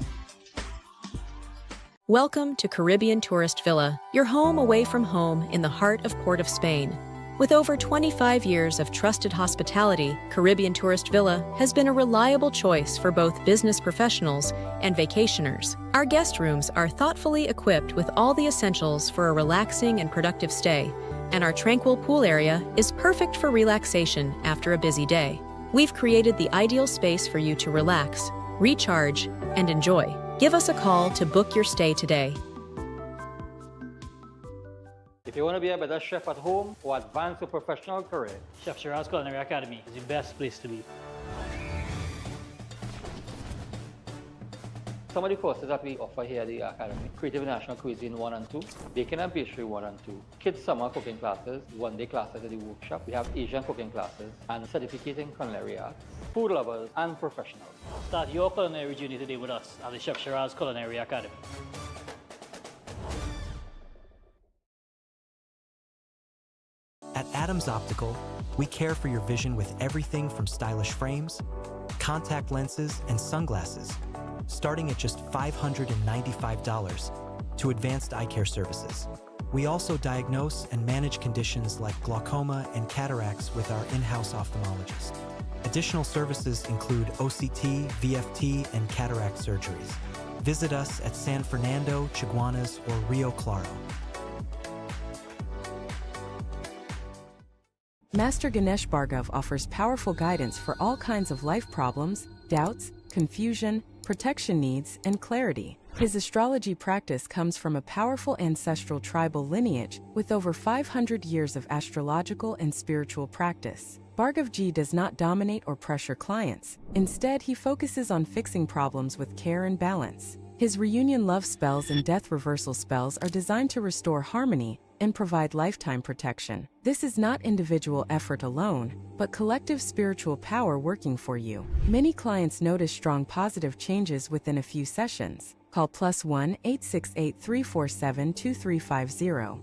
Welcome to Caribbean Tourist Villa, your home away from home in the heart of Port of Spain. With over 25 years of trusted hospitality, Caribbean Tourist Villa has been a reliable choice for both business professionals and vacationers. Our guest rooms are thoughtfully equipped with all the essentials for a relaxing and productive stay, and our tranquil pool area is perfect for relaxation after a busy day. We've created the ideal space for you to relax, recharge, and enjoy. Give us a call to book your stay today. If you want to be a better chef at home or advance your professional career, Chef Shiraz Culinary Academy is the best place to be. some of the courses that we offer here at the Academy: Creative National Cuisine 1 and 2, Baking and Pastry 1 and 2, Kids Summer Cooking Classes, one-day classes at the workshop. We have Asian cooking classes and certificate in culinary arts, food lovers and professionals. Start your culinary journey today with us at the Chef Shiraz Culinary Academy. At Adams Optical, we care for your vision with everything from stylish frames, contact lenses, and sunglasses, starting at just $595, to advanced eye care services. We also diagnose and manage conditions like glaucoma and cataracts with our in-house ophthalmologist. Additional services include OCT, VFT, and cataract surgeries. Visit us at San Fernando, Chaguanas, or Rio Claro. Master Ganesh Bhargav offers powerful guidance for all kinds of life problems, doubts, confusion, protection needs, and clarity. His astrology practice comes from a powerful ancestral tribal lineage with over 500 years of astrological and spiritual practice. Bhargavji does not dominate or pressure clients. Instead, he focuses on fixing problems with care and balance. His reunion love spells and death reversal spells are designed to restore harmony and provide lifetime protection. This is not individual effort alone, but collective spiritual power working for you. Many clients notice strong positive changes within a few sessions. Call +1 868 347 2350.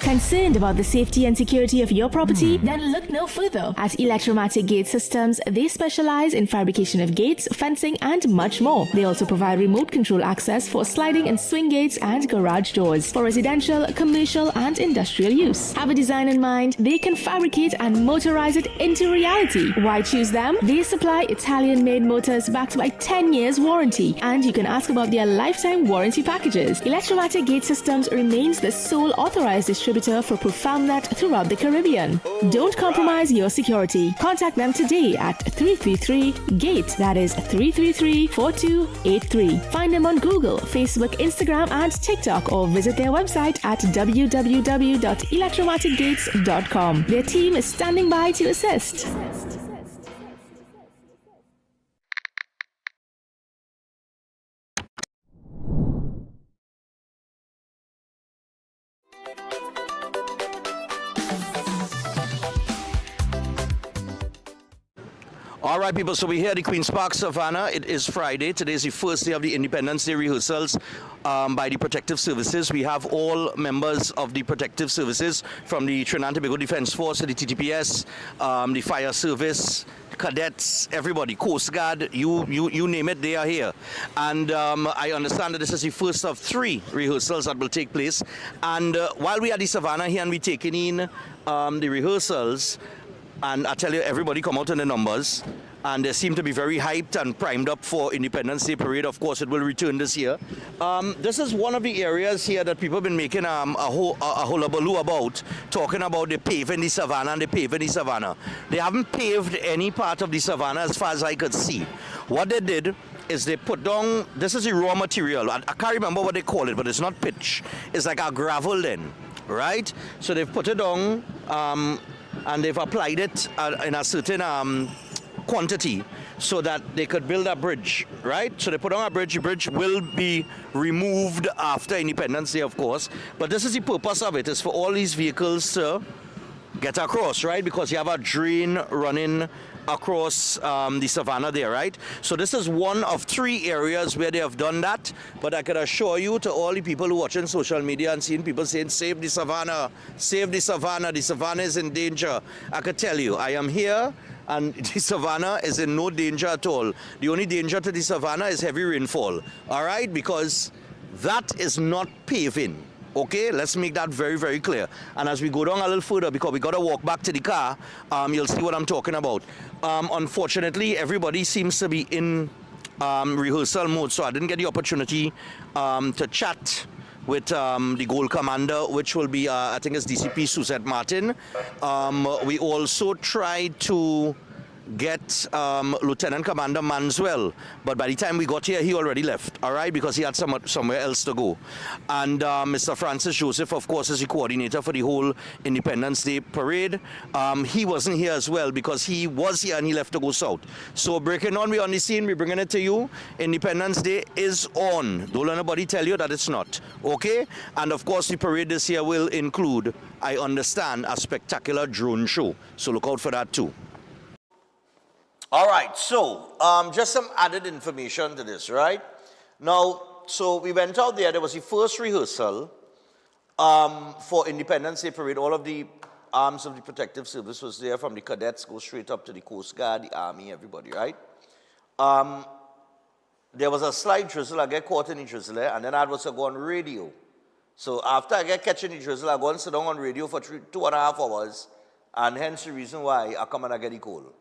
Concerned about the safety and security of your property? Then look no further. At Electromatic Gate Systems, they specialize in fabrication of gates, fencing, and much more. They also provide remote control access for sliding and swing gates and garage doors for residential, commercial, and industrial use. Have a design in mind? They can fabricate and motorize it into reality. Why choose them? They supply Italian-made motors backed by 10 years warranty, and you can ask about their lifetime warranty packages. Electromatic Gate Systems remains the sole authorized distributor for ProfoundNet throughout the Caribbean. Don't compromise your security. Contact them today at 333-GATE. That is 333-4283. Find them on Google, Facebook, Instagram, and TikTok, or visit their website at www.electromaticgates.com. Their team is standing by to assist. All right, people, so we're here at the Queen's Park, Savannah. It is Friday. Today is the first day of the Independence Day rehearsals by the Protective Services. We have all members of the Protective Services from the Trinidad and Tobago Defense Force, the TTPS, the Fire Service, cadets, everybody, Coast Guard, you name it, they are here. And I understand that this is the first of 3 rehearsals that will take place. And while we are at the Savannah here and we're taking in the rehearsals, And I tell you, everybody come out in the numbers, and they seem to be very hyped and primed up for Independence Day Parade. Of course, it will return this year. This is one of the areas here that people have been making a hullabaloo about, talking about the paving the savannah and the paving the savannah. They haven't paved any part of the savannah as far as I could see. What they did is they put down, this is the raw material. I can't remember what they call it, but it's not pitch. It's like a gravel then, right? So they've put it down, and they've applied it in a certain quantity so that they could build a bridge, right? So they put on a bridge. The bridge will be removed after Independence Day, of course. But this is the purpose of it, is for all these vehicles to get across, right? Because you have a drain running across the savannah there, right? So this is one of 3 areas where they have done that. But I can assure you, to all the people who watching social media and seeing people saying, save the savannah is in danger. I could tell you, I am here and the savannah is in no danger at all. The only danger to the savannah is heavy rainfall, all right? Because that is not paving. Okay, let's make that very, very clear. And as we go down a little further, because we got to walk back to the car, you'll see what I'm talking about. Unfortunately, everybody seems to be in rehearsal mode, so I didn't get the opportunity to chat with the goal commander, which will be, I think it's DCP Suzette Martin. We also tried to get Lieutenant Commander Manswell, but by the time we got here, he already left, all right, because he had somewhere else to go. And Mr. Francis Joseph, of course, is the coordinator for the whole Independence Day Parade. He wasn't here as well because he was here and he left to go south. So breaking on, we're on the scene, we're bringing it to you. Independence Day is on. Don't let nobody tell you that it's not, okay? And of course, the parade this year will include, I understand, a spectacular drone show. So look out for that too. All right, so just some added information to this, right? Now, so we went out there was the first rehearsal for Independence Day Parade. All of the arms of the protective service was there, from the cadets, go straight up to the Coast Guard, the Army, everybody, right? There was a slight drizzle. I get caught in the drizzle, and then I was to go on radio. So after I get catching the drizzle, I go and sit down on radio for 2.5 hours, and hence the reason why I come and I get the cold.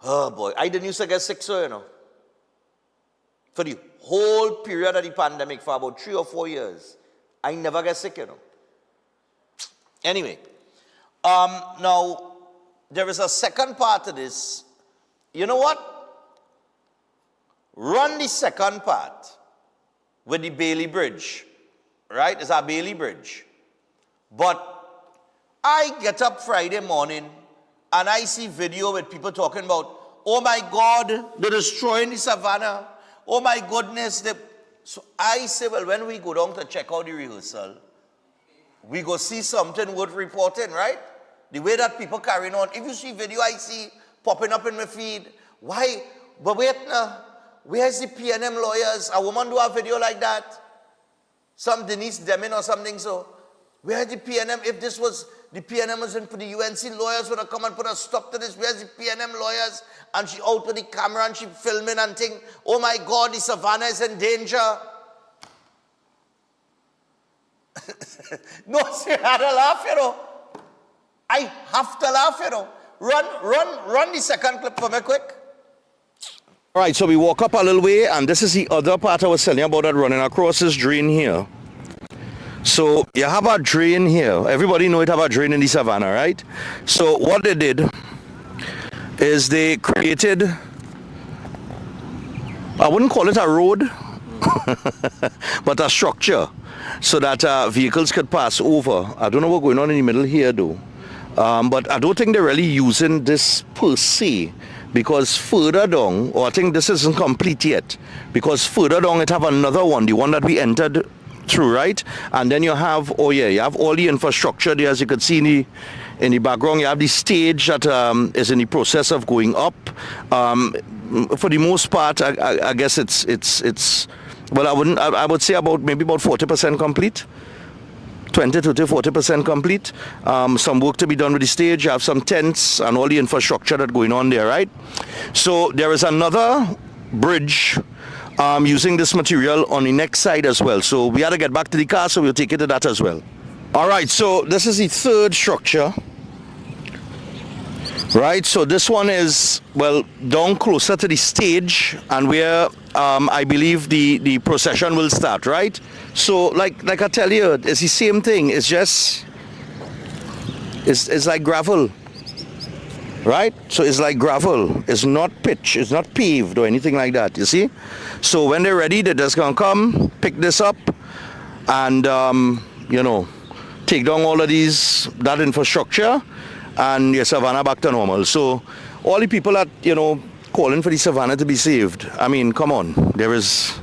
Oh boy, I didn't used to get sick, so you know. For the whole period of the pandemic, for about 3 or 4 years, I never get sick, you know. Anyway, now, there is a second part to this. You know what? Run the second part with the Bailey Bridge, right? It's our Bailey Bridge. But I get up Friday morning, and I see video with people talking about, oh my God, they're destroying the savannah. Oh my goodness. So I say, well, when we go down to check out the rehearsal, we go see something worth reporting, right? The way that people carrying on. If you see video I see popping up in my feed, why? But wait now, where's the PNM lawyers? A woman do a video like that? Some Denise Deming or something, so where's the PNM? If this was the PNM was in for the UNC lawyers would have come and put a stop to this. Where's the PNM lawyers? And she out with the camera and she filming and think, oh my God, the savannah is in danger. No, she had to laugh, you know. I have to laugh, you know. Run the second clip for me quick. All right, so we walk up a little way, and this is the other part I was telling you about, that running across this drain here. So you have a drain here. Everybody know it have a drain in the savannah, right? So what they did is they created, I wouldn't call it a road, but a structure so that vehicles could pass over. I don't know what's going on in the middle here though. But I don't think they're really using this per se, because further down, or I think this isn't complete yet, because further down it have another one, the one that we entered through, right? And then you have, oh yeah, you have all the infrastructure there, as you can see in the background. You have the stage that is in the process of going up. For the most part, I guess it's well, I would say maybe about 40% complete. 20 to 40% complete. Some work to be done with the stage. You have some tents and all the infrastructure that's going on there, right? So there is another bridge using this material on the next side as well. So we had to get back to the car, so we'll take it to that as well. All right, so this is the third structure Right, so this one is, well, down closer to the stage and where I believe the procession will start, right? So like I tell you, it's the same thing. It's just, it's like gravel, right? So it's like gravel. It's not pitch, it's not paved or anything like that, you see? So when they're ready, they're just gonna come, pick this up and, you know, take down all of that infrastructure and your Savannah back to normal. So all the people that, you know, calling for the Savannah to be saved, I mean, come on, there is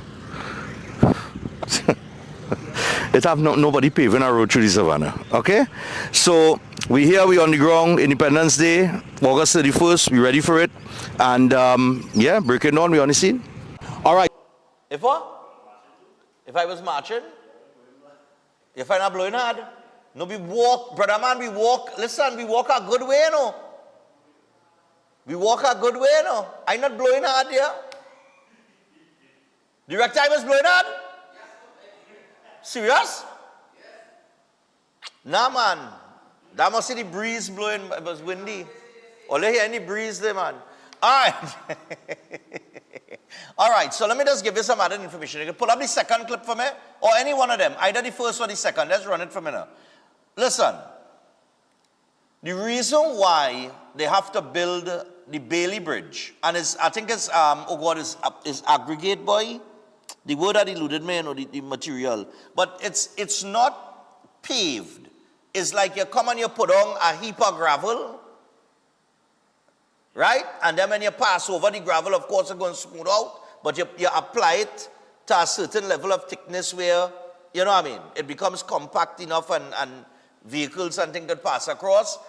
it have nobody paving a road through the Savannah, okay? So we here, we on the ground, Independence Day, August 31st, we ready for it, and yeah, breaking down, we on the scene. All right. If what? If I was marching? If I not blowing hard? No, we walk, brother man, we walk, listen, we walk a good way, no? We walk a good way, no? I'm not blowing hard here. Director, I was blowing hard? Serious? Nah, man. That must be the breeze blowing, it was windy. Only hear any breeze there, man. All right. All right, so let me just give you some added information. You can pull up the second clip for me, or any one of them, either the first or the second. Let's run it for me now. Listen, the reason why they have to build the Bailey Bridge, and I think it's, oh God, is aggregate, boy? The word that eluded me, you know, the material. But it's not paved. It's like you come and you put on a heap of gravel, right? And then when you pass over the gravel, of course, it's going to smooth out, but you apply it to a certain level of thickness where, you know what I mean, it becomes compact enough and vehicles and things that pass across.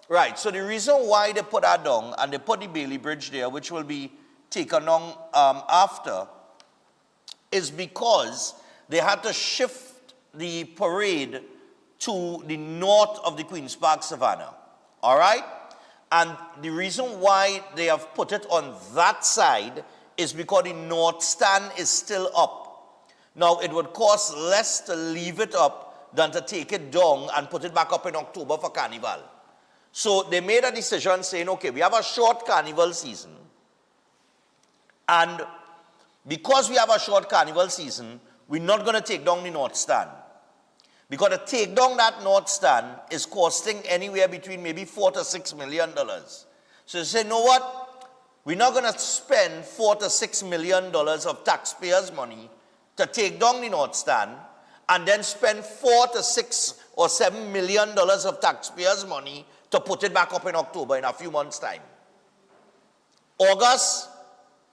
Right, so the reason why they put that down and they put the Bailey Bridge there, which will be taken down after, is because they had to shift the parade to the north of the Queen's Park Savannah. All right? And the reason why they have put it on that side is because the north stand is still up. Now, it would cost less to leave it up than to take it down and put it back up in October for Carnival. So they made a decision saying, okay, we have a short Carnival season. And because we have a short Carnival season, we're not going to take down the north stand. Because to take down that north stand is costing anywhere between maybe $4 to $6 million. So they say, you know what? We're not going to spend $4 to $6 million of taxpayers' money to take down the north stand and then spend $4 to $6 or $7 million of taxpayers' money to put it back up in October in a few months' time. August,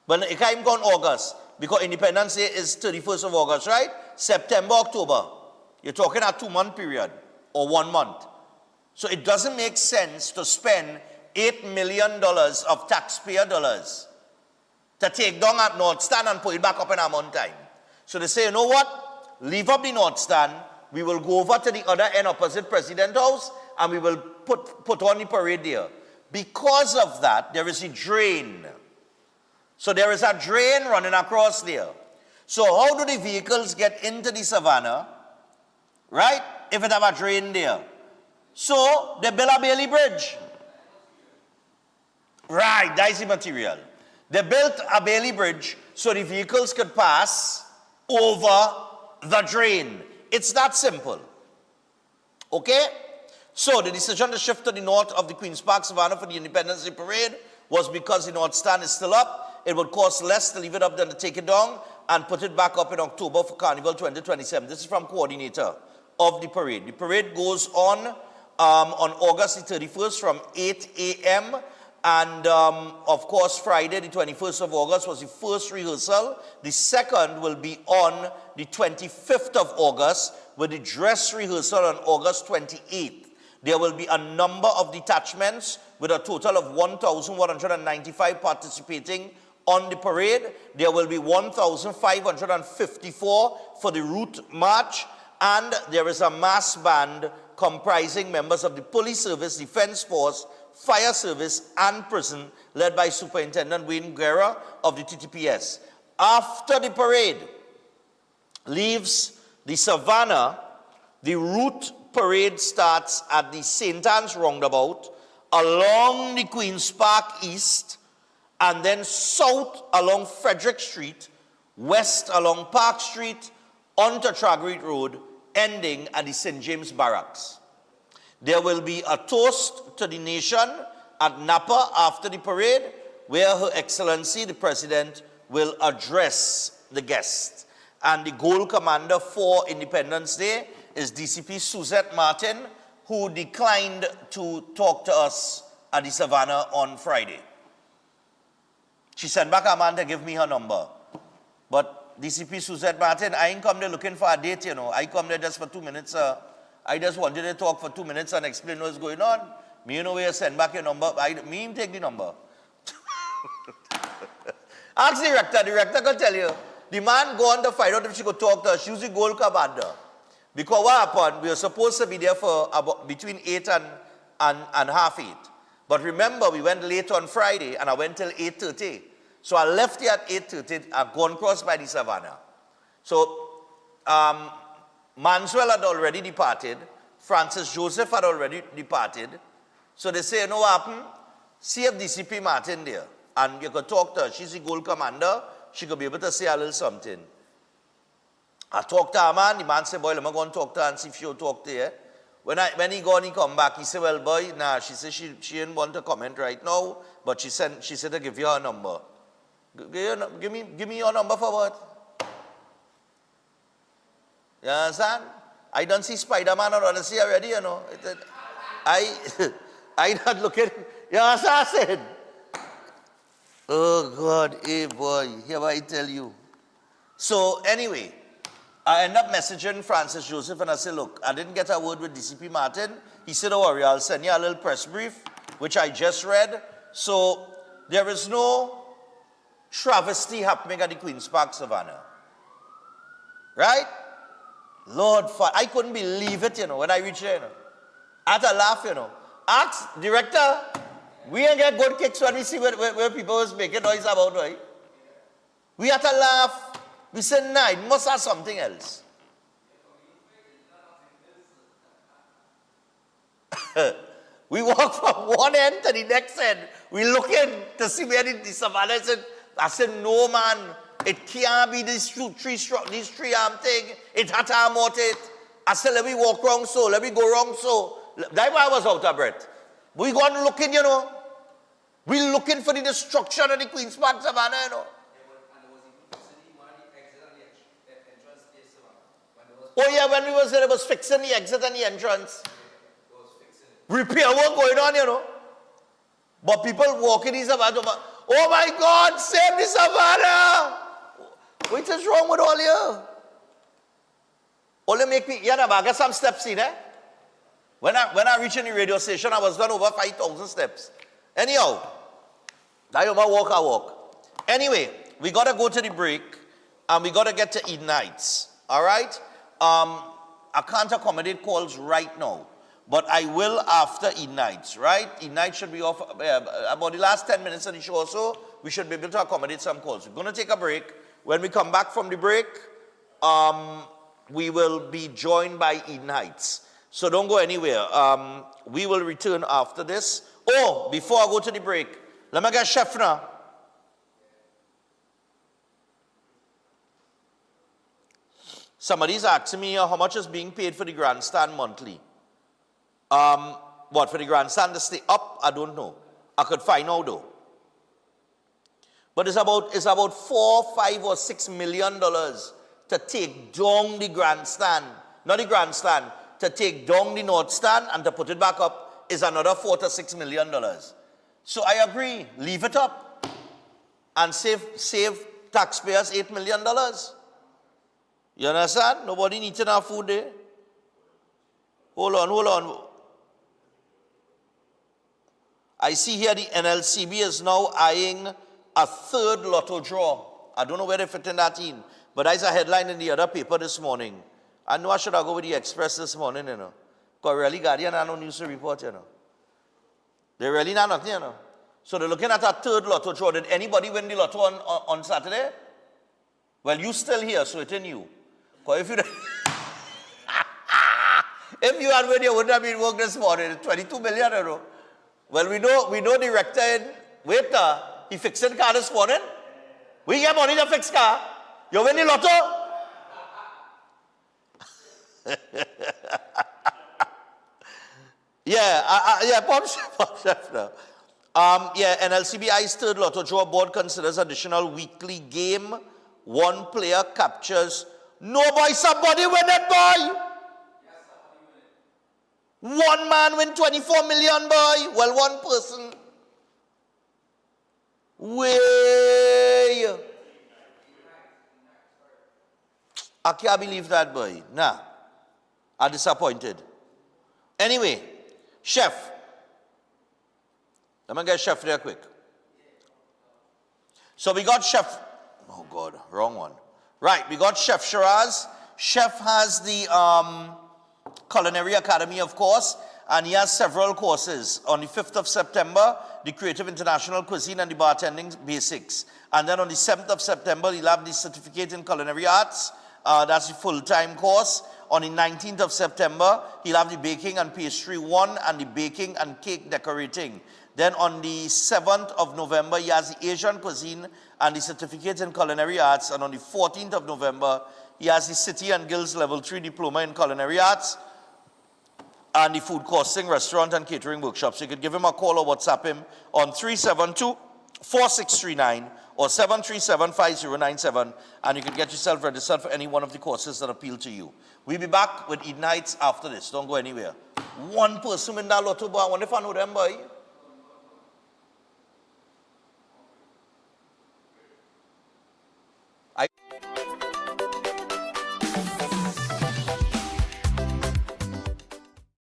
well, it can't go on August because Independence Day is 31st of August, right? September, October. You're talking a 2-month period or 1 month. So it doesn't make sense to spend $8 million of taxpayer dollars to take down that north stand and put it back up in a month time. So they say, you know what? Leave up the north stand. We will go over to the other end opposite President House and we will put on the parade there. Because of that, there is a drain. So there is a drain running across there. So how do the vehicles get into the Savannah, right, if it have a drain there? So they build a Bailey Bridge. Right, that's the material. They built a Bailey Bridge so the vehicles could pass over the drain. It's that simple. Okay? So the decision to shift to the north of the Queen's Park Savannah for the Independence Day Parade was because the north stand is still up. It would cost less to leave it up than to take it down and put it back up in October for Carnival 2027. This is from coordinator of the parade. The parade goes on August the 31st from 8 a.m. And of course, Friday the 21st of August was the first rehearsal. The second will be on the 25th of August with the dress rehearsal on August 28th. There will be a number of detachments with a total of 1,195 participating on the parade. There will be 1,554 for the route march, and there is a mass band comprising members of the police service, defense force, fire service, and prison, led by Superintendent Wayne Guerra of the TTPS. After the parade leaves the Savannah, the route parade starts at the St. Anne's roundabout along the Queen's Park East, and then south along Frederick Street, west along Park Street, onto Tragreed Road, ending at the St. James Barracks. There will be a toast to the nation at Napa after the parade, where Her Excellency, the President, will address the guests. And the goal commander for Independence Day is DCP Suzette Martin, who declined to talk to us at the Savannah on Friday. She sent back a man to give me her number. But DCP Suzette Martin, I ain't come there looking for a date, you know. I come there just for 2 minutes. I just wanted to talk for 2 minutes and explain what's going on. Me, you know where you send back your number. Me take the number. Ask the director. The director can tell you. The man go on to find out if she could talk to her. She was the goal commander. Because what happened, we were supposed to be there for about between 8 and half 8. But remember, we went late on Friday, and I went till 8:30. So I left here at 8:30 and gone across by the Savannah. So Manswell had already departed. Francis Joseph had already departed. So they say, you know what happened? See if DCP Martin there. And you could talk to her. She's the goal commander. She could be able to say a little something. I talked to her man. The man said, boy, let me go and talk to her and see if she'll talk to you. When he gone, he come back. He said, well, boy, nah. She said she didn't want to comment right now. But she said to give you her number. Give me your number for what? You understand? I don't see Spider-Man or Odyssey already, you know. I not looking. You understand? I said, oh God, hey boy, here I tell you. So anyway, I end up messaging Francis Joseph and I said, look, I didn't get a word with DCP Martin. He said, don't worry, I'll send you a little press brief, which I just read. So there is no travesty happening at the Queen's Park Savannah. Right? Lord, I couldn't believe it, you know, when I reached there, you know. I had to laugh, you know. Ask, director, we ain't get good kicks when we see where people was making noise about, right? We had to laugh. We said, nah, it must have something else. We walk from one end to the next end. We looking to see where the Savannah is. I said, no, man. It can't be this tree arm thing. It had to amort it. I said, let me walk wrong so. Let me go wrong so. That's why I was out of breath. We gone looking, you know. We looking for the destruction of the Queen's Park Savannah, you know. Oh yeah, when we was there, it was fixing the exit and the entrance. Repair work going on, you know. But people walking in Savannah. Oh my God, save the Savannah! What is wrong with all you? Only make me, yeah, I get some steps in, eh? When I reached the radio station, I was done over 5,000 steps. Anyhow, I walk. Anyway, we got to go to the break, and we got to get to Eden Heights. All right? I can't accommodate calls right now, but I will after Eden Heights, right? Eden Heights should be off about the last 10 minutes of the show or so. We should be able to accommodate some calls. We're going to take a break. When we come back from the break, we will be joined by Eden Heights. So don't go anywhere. We will return after this. Oh, before I go to the break, let me get Chef now. Somebody's asking me how much is being paid for the grandstand monthly. What, for the grandstand to stay up? I don't know. I could find out though. But it's about $4, $5, or $6 million to take down the grandstand. Not the grandstand. To take down the north stand and to put it back up is another $4 to $6 million. So I agree. Leave it up and save taxpayers $8 million. You understand? Nobody needs enough food there. Hold on. I see here the NLCB is now eyeing a third lotto draw. I don't know where they fit in that in, but that's a headline in the other paper this morning. I know I should have go with the Express this morning, you know. Because really Guardian have no news to report, you know. They really not nothing, you know. So they're looking at a third lotto draw. Did anybody win the lotto on Saturday? Well, you still here, so it's in you. Because if you had win, you wouldn't have been working this morning. It's 22 million, you know. Well, we know the rector in. Wait, he fixed the car this morning. We get money to fix car. You win the lotto? Pop chef now. NLCBI's third lotto draw board considers additional weekly game. One player captures. No, boy, somebody win it, boy. One man win 24 million, boy. Well, one person. Way. I can't believe that, boy. Nah. I'm disappointed. Anyway, chef. Let me get chef there quick. So we got chef. Oh, God. Wrong one. Right. We got Chef Shiraz. Chef has the Culinary Academy, of course, and he has several courses. On the 5th of September, the Creative International Cuisine and the Bartending Basics. And then on the 7th of September, he'll have the Certificate in Culinary Arts. That's the full-time course. On the 19th of September, he'll have the Baking and Pastry 1 and the Baking and Cake Decorating. Then on the 7th of November, he has the Asian Cuisine and the Certificate in Culinary Arts. And on the 14th of November, he has the City and Guilds Level 3 Diploma in Culinary Arts and the Food Costing, Restaurant and Catering Workshop. So you could give him a call or WhatsApp him on 372-4639 or 737-5097, and you can get yourself registered for any one of the courses that appeal to you. We'll be back with Eid Nights after this. Don't go anywhere. One person in that lotto, boy. I wonder if I know them, boy.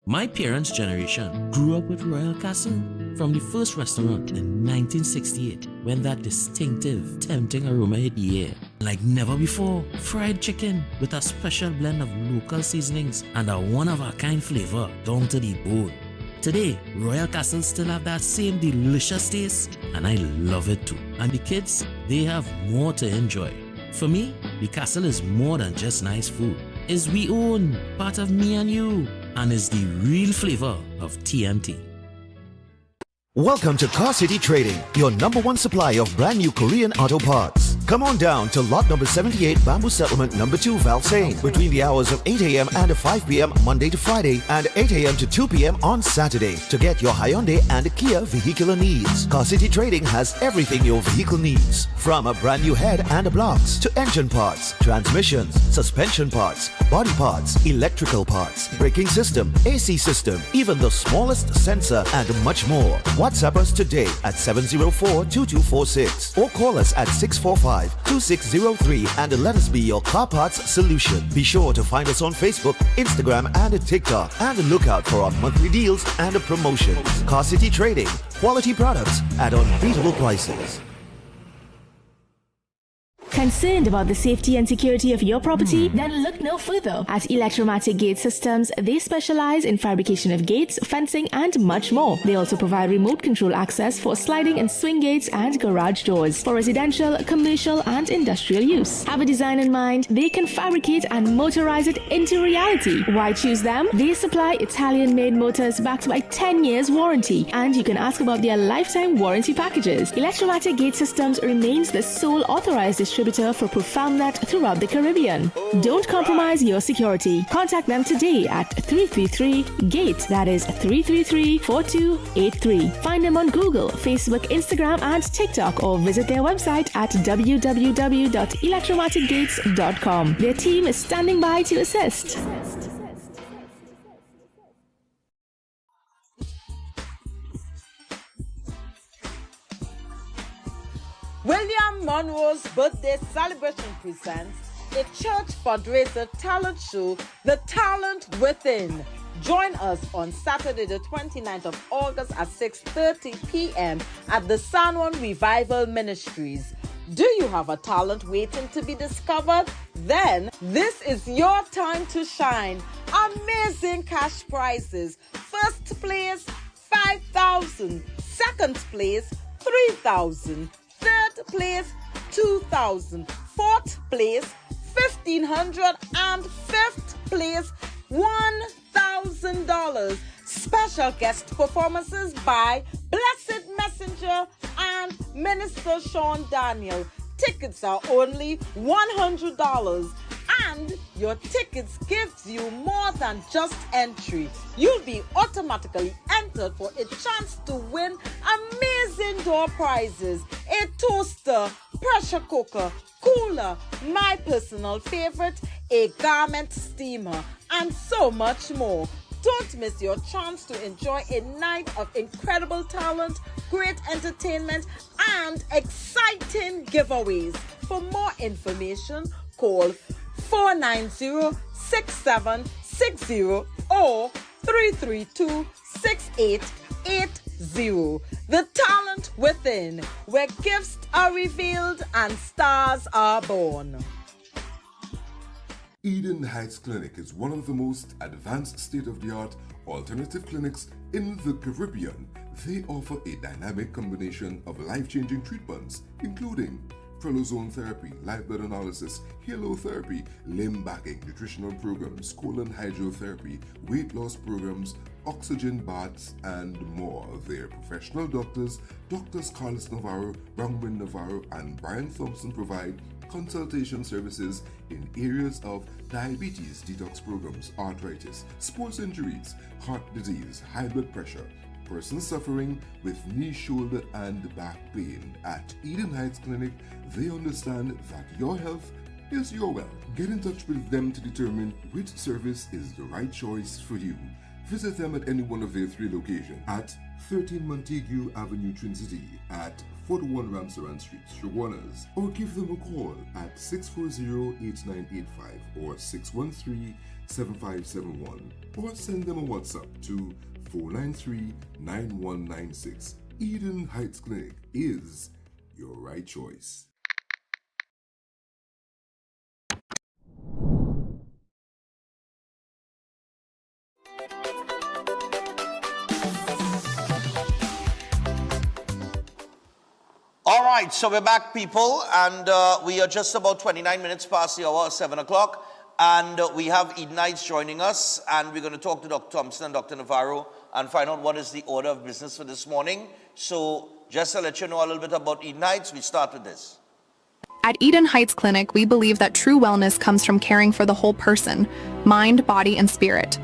My parents' generation grew up with Royal Castle. From the first restaurant in 1968, when that distinctive, tempting aroma hit the air. Like never before, fried chicken with a special blend of local seasonings and a one-of-a-kind flavor down to the bone. Today, Royal Castle still have that same delicious taste, and I love it too. And the kids, they have more to enjoy. For me, the Castle is more than just nice food. It's we own, part of me and you, and is the real flavor of TNT. Welcome to Car City Trading, your #1 supply of brand new Korean auto parts. Come on down to lot number 78, Bamboo Settlement number 2, Valsayn, between the hours of 8 a.m. and 5 p.m. Monday to Friday, and 8 a.m. to 2 p.m. on Saturday to get your Hyundai and Kia vehicular needs. Car City Trading has everything your vehicle needs, from a brand new head and blocks to engine parts, transmissions, suspension parts, body parts, electrical parts, braking system, AC system, even the smallest sensor, and much more. WhatsApp us today at 704-2246 or call us at 645-2603 and let us be your car parts solution. Be sure to find us on Facebook, Instagram, and TikTok, and look out for our monthly deals and promotions. Car City Trading, quality products at unbeatable prices. Concerned about the safety and security of your property? Then look no further. At Electromatic Gate Systems, they specialize in fabrication of gates, fencing, and much more. They also provide remote control access for sliding and swing gates and garage doors for residential, commercial, and industrial use. Have a design in mind? They can fabricate and motorize it into reality. Why choose them? They supply Italian-made motors backed by 10 years warranty, and you can ask about their lifetime warranty packages. Electromatic Gate Systems remains the sole authorized distributor for ProfoundNet throughout the Caribbean. Don't compromise your security. Contact them today at 333-GATE, that is 333-4283. Find them on Google, Facebook, Instagram, and TikTok, or visit their website at www.electromaticgates.com. Their team is standing by to assist. William Monroe's birthday celebration presents a church fundraiser talent show, The Talent Within. Join us on Saturday, the 29th of August at 6:30 p.m. at the San Juan Revival Ministries. Do you have a talent waiting to be discovered? Then this is your time to shine. Amazing cash prizes. First place, 5,000. Second place, 3,000. Third place, 2,000. Fourth place, 1,500. And fifth place, 1,000. $1,000. Special guest performances by Blessed Messenger and Minister Sean Daniel. Tickets are only $100. And your tickets gives you more than just entry. You'll be automatically entered for a chance to win amazing door prizes, a toaster, pressure cooker, cooler, my personal favorite, a garment steamer, and so much more. Don't miss your chance to enjoy a night of incredible talent, great entertainment, and exciting giveaways. For more information, call 490-6760 or 332-6880. The talent within, where gifts are revealed and stars are born. Eden Heights Clinic is one of the most advanced state-of-the-art alternative clinics in the Caribbean. They offer a dynamic combination of life-changing treatments, including prolozone therapy, live blood analysis, halotherapy, limb backing, nutritional programs, colon hydrotherapy, weight loss programs, oxygen baths, and more. Their professional doctors, Drs. Carlos Navarro, Bronwyn Navarro, and Brian Thompson provide consultation services in areas of diabetes detox programs, arthritis, sports injuries, heart disease, high blood pressure, persons suffering with knee, shoulder, and back pain. At Eden Heights Clinic, they understand that your health is your wealth. Get in touch with them to determine which service is the right choice for you. Visit them at any one of their 3 locations at 13 Montague Avenue, Twin City, at 41 Ramsaran Street, Shoguanas, or give them a call at 640-8985 or 613-7571, or send them a WhatsApp to 493-9196. Eden Heights Clinic is your right choice. All right, so we're back, people, and we are just about 29 minutes past the hour of 7 o'clock, and we have Eden Heights joining us, and we're going to talk to Dr. Thompson and Dr. Navarro and find out what is the order of business for this morning. So just to let you know a little bit about Eden Heights, we start with this. At Eden Heights Clinic, we believe that true wellness comes from caring for the whole person, mind, body, and spirit.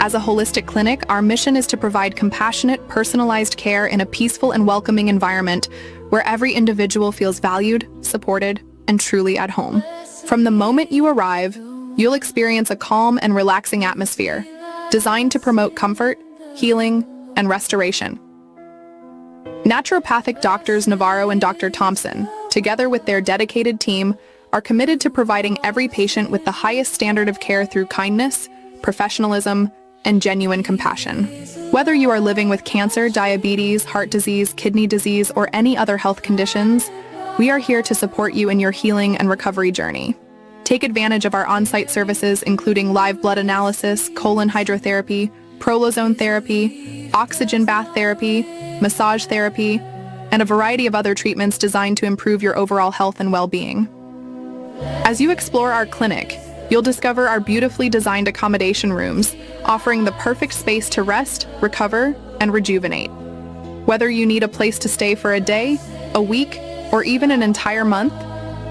As a holistic clinic, our mission is to provide compassionate, personalized care in a peaceful and welcoming environment where every individual feels valued, supported, and truly at home. From the moment you arrive, you'll experience a calm and relaxing atmosphere, designed to promote comfort, healing, and restoration. Naturopathic doctors Navarro and Dr. Thompson, together with their dedicated team, are committed to providing every patient with the highest standard of care through kindness, professionalism, and genuine compassion. Whether you are living with cancer, diabetes, heart disease, kidney disease, or any other health conditions, we are here to support you in your healing and recovery journey. Take advantage of our on-site services, including live blood analysis, colon hydrotherapy, prolozone therapy, oxygen bath therapy, massage therapy, and a variety of other treatments designed to improve your overall health and well-being. As you explore our clinic, you'll discover our beautifully designed accommodation rooms, offering the perfect space to rest, recover, and rejuvenate. Whether you need a place to stay for a day, a week, or even an entire month,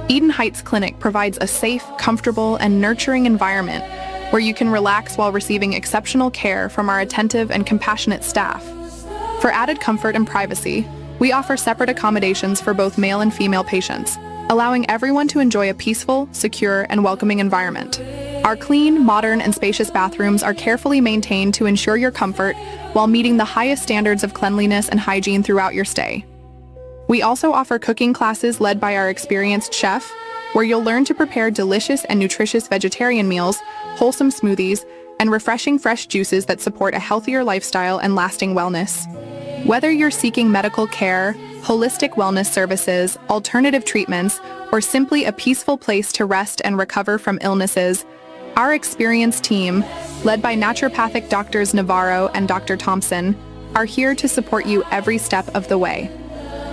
Eden Heights Clinic provides a safe, comfortable, and nurturing environment where you can relax while receiving exceptional care from our attentive and compassionate staff. For added comfort and privacy, we offer separate accommodations for both male and female patients, allowing everyone to enjoy a peaceful, secure, and welcoming environment. Our clean, modern, and spacious bathrooms are carefully maintained to ensure your comfort while meeting the highest standards of cleanliness and hygiene throughout your stay. We also offer cooking classes led by our experienced chef, where you'll learn to prepare delicious and nutritious vegetarian meals, wholesome smoothies, and refreshing fresh juices that support a healthier lifestyle and lasting wellness. Whether you're seeking medical care, holistic wellness services, alternative treatments, or simply a peaceful place to rest and recover from illnesses, our experienced team, led by naturopathic doctors Navarro and Dr. Thompson, are here to support you every step of the way.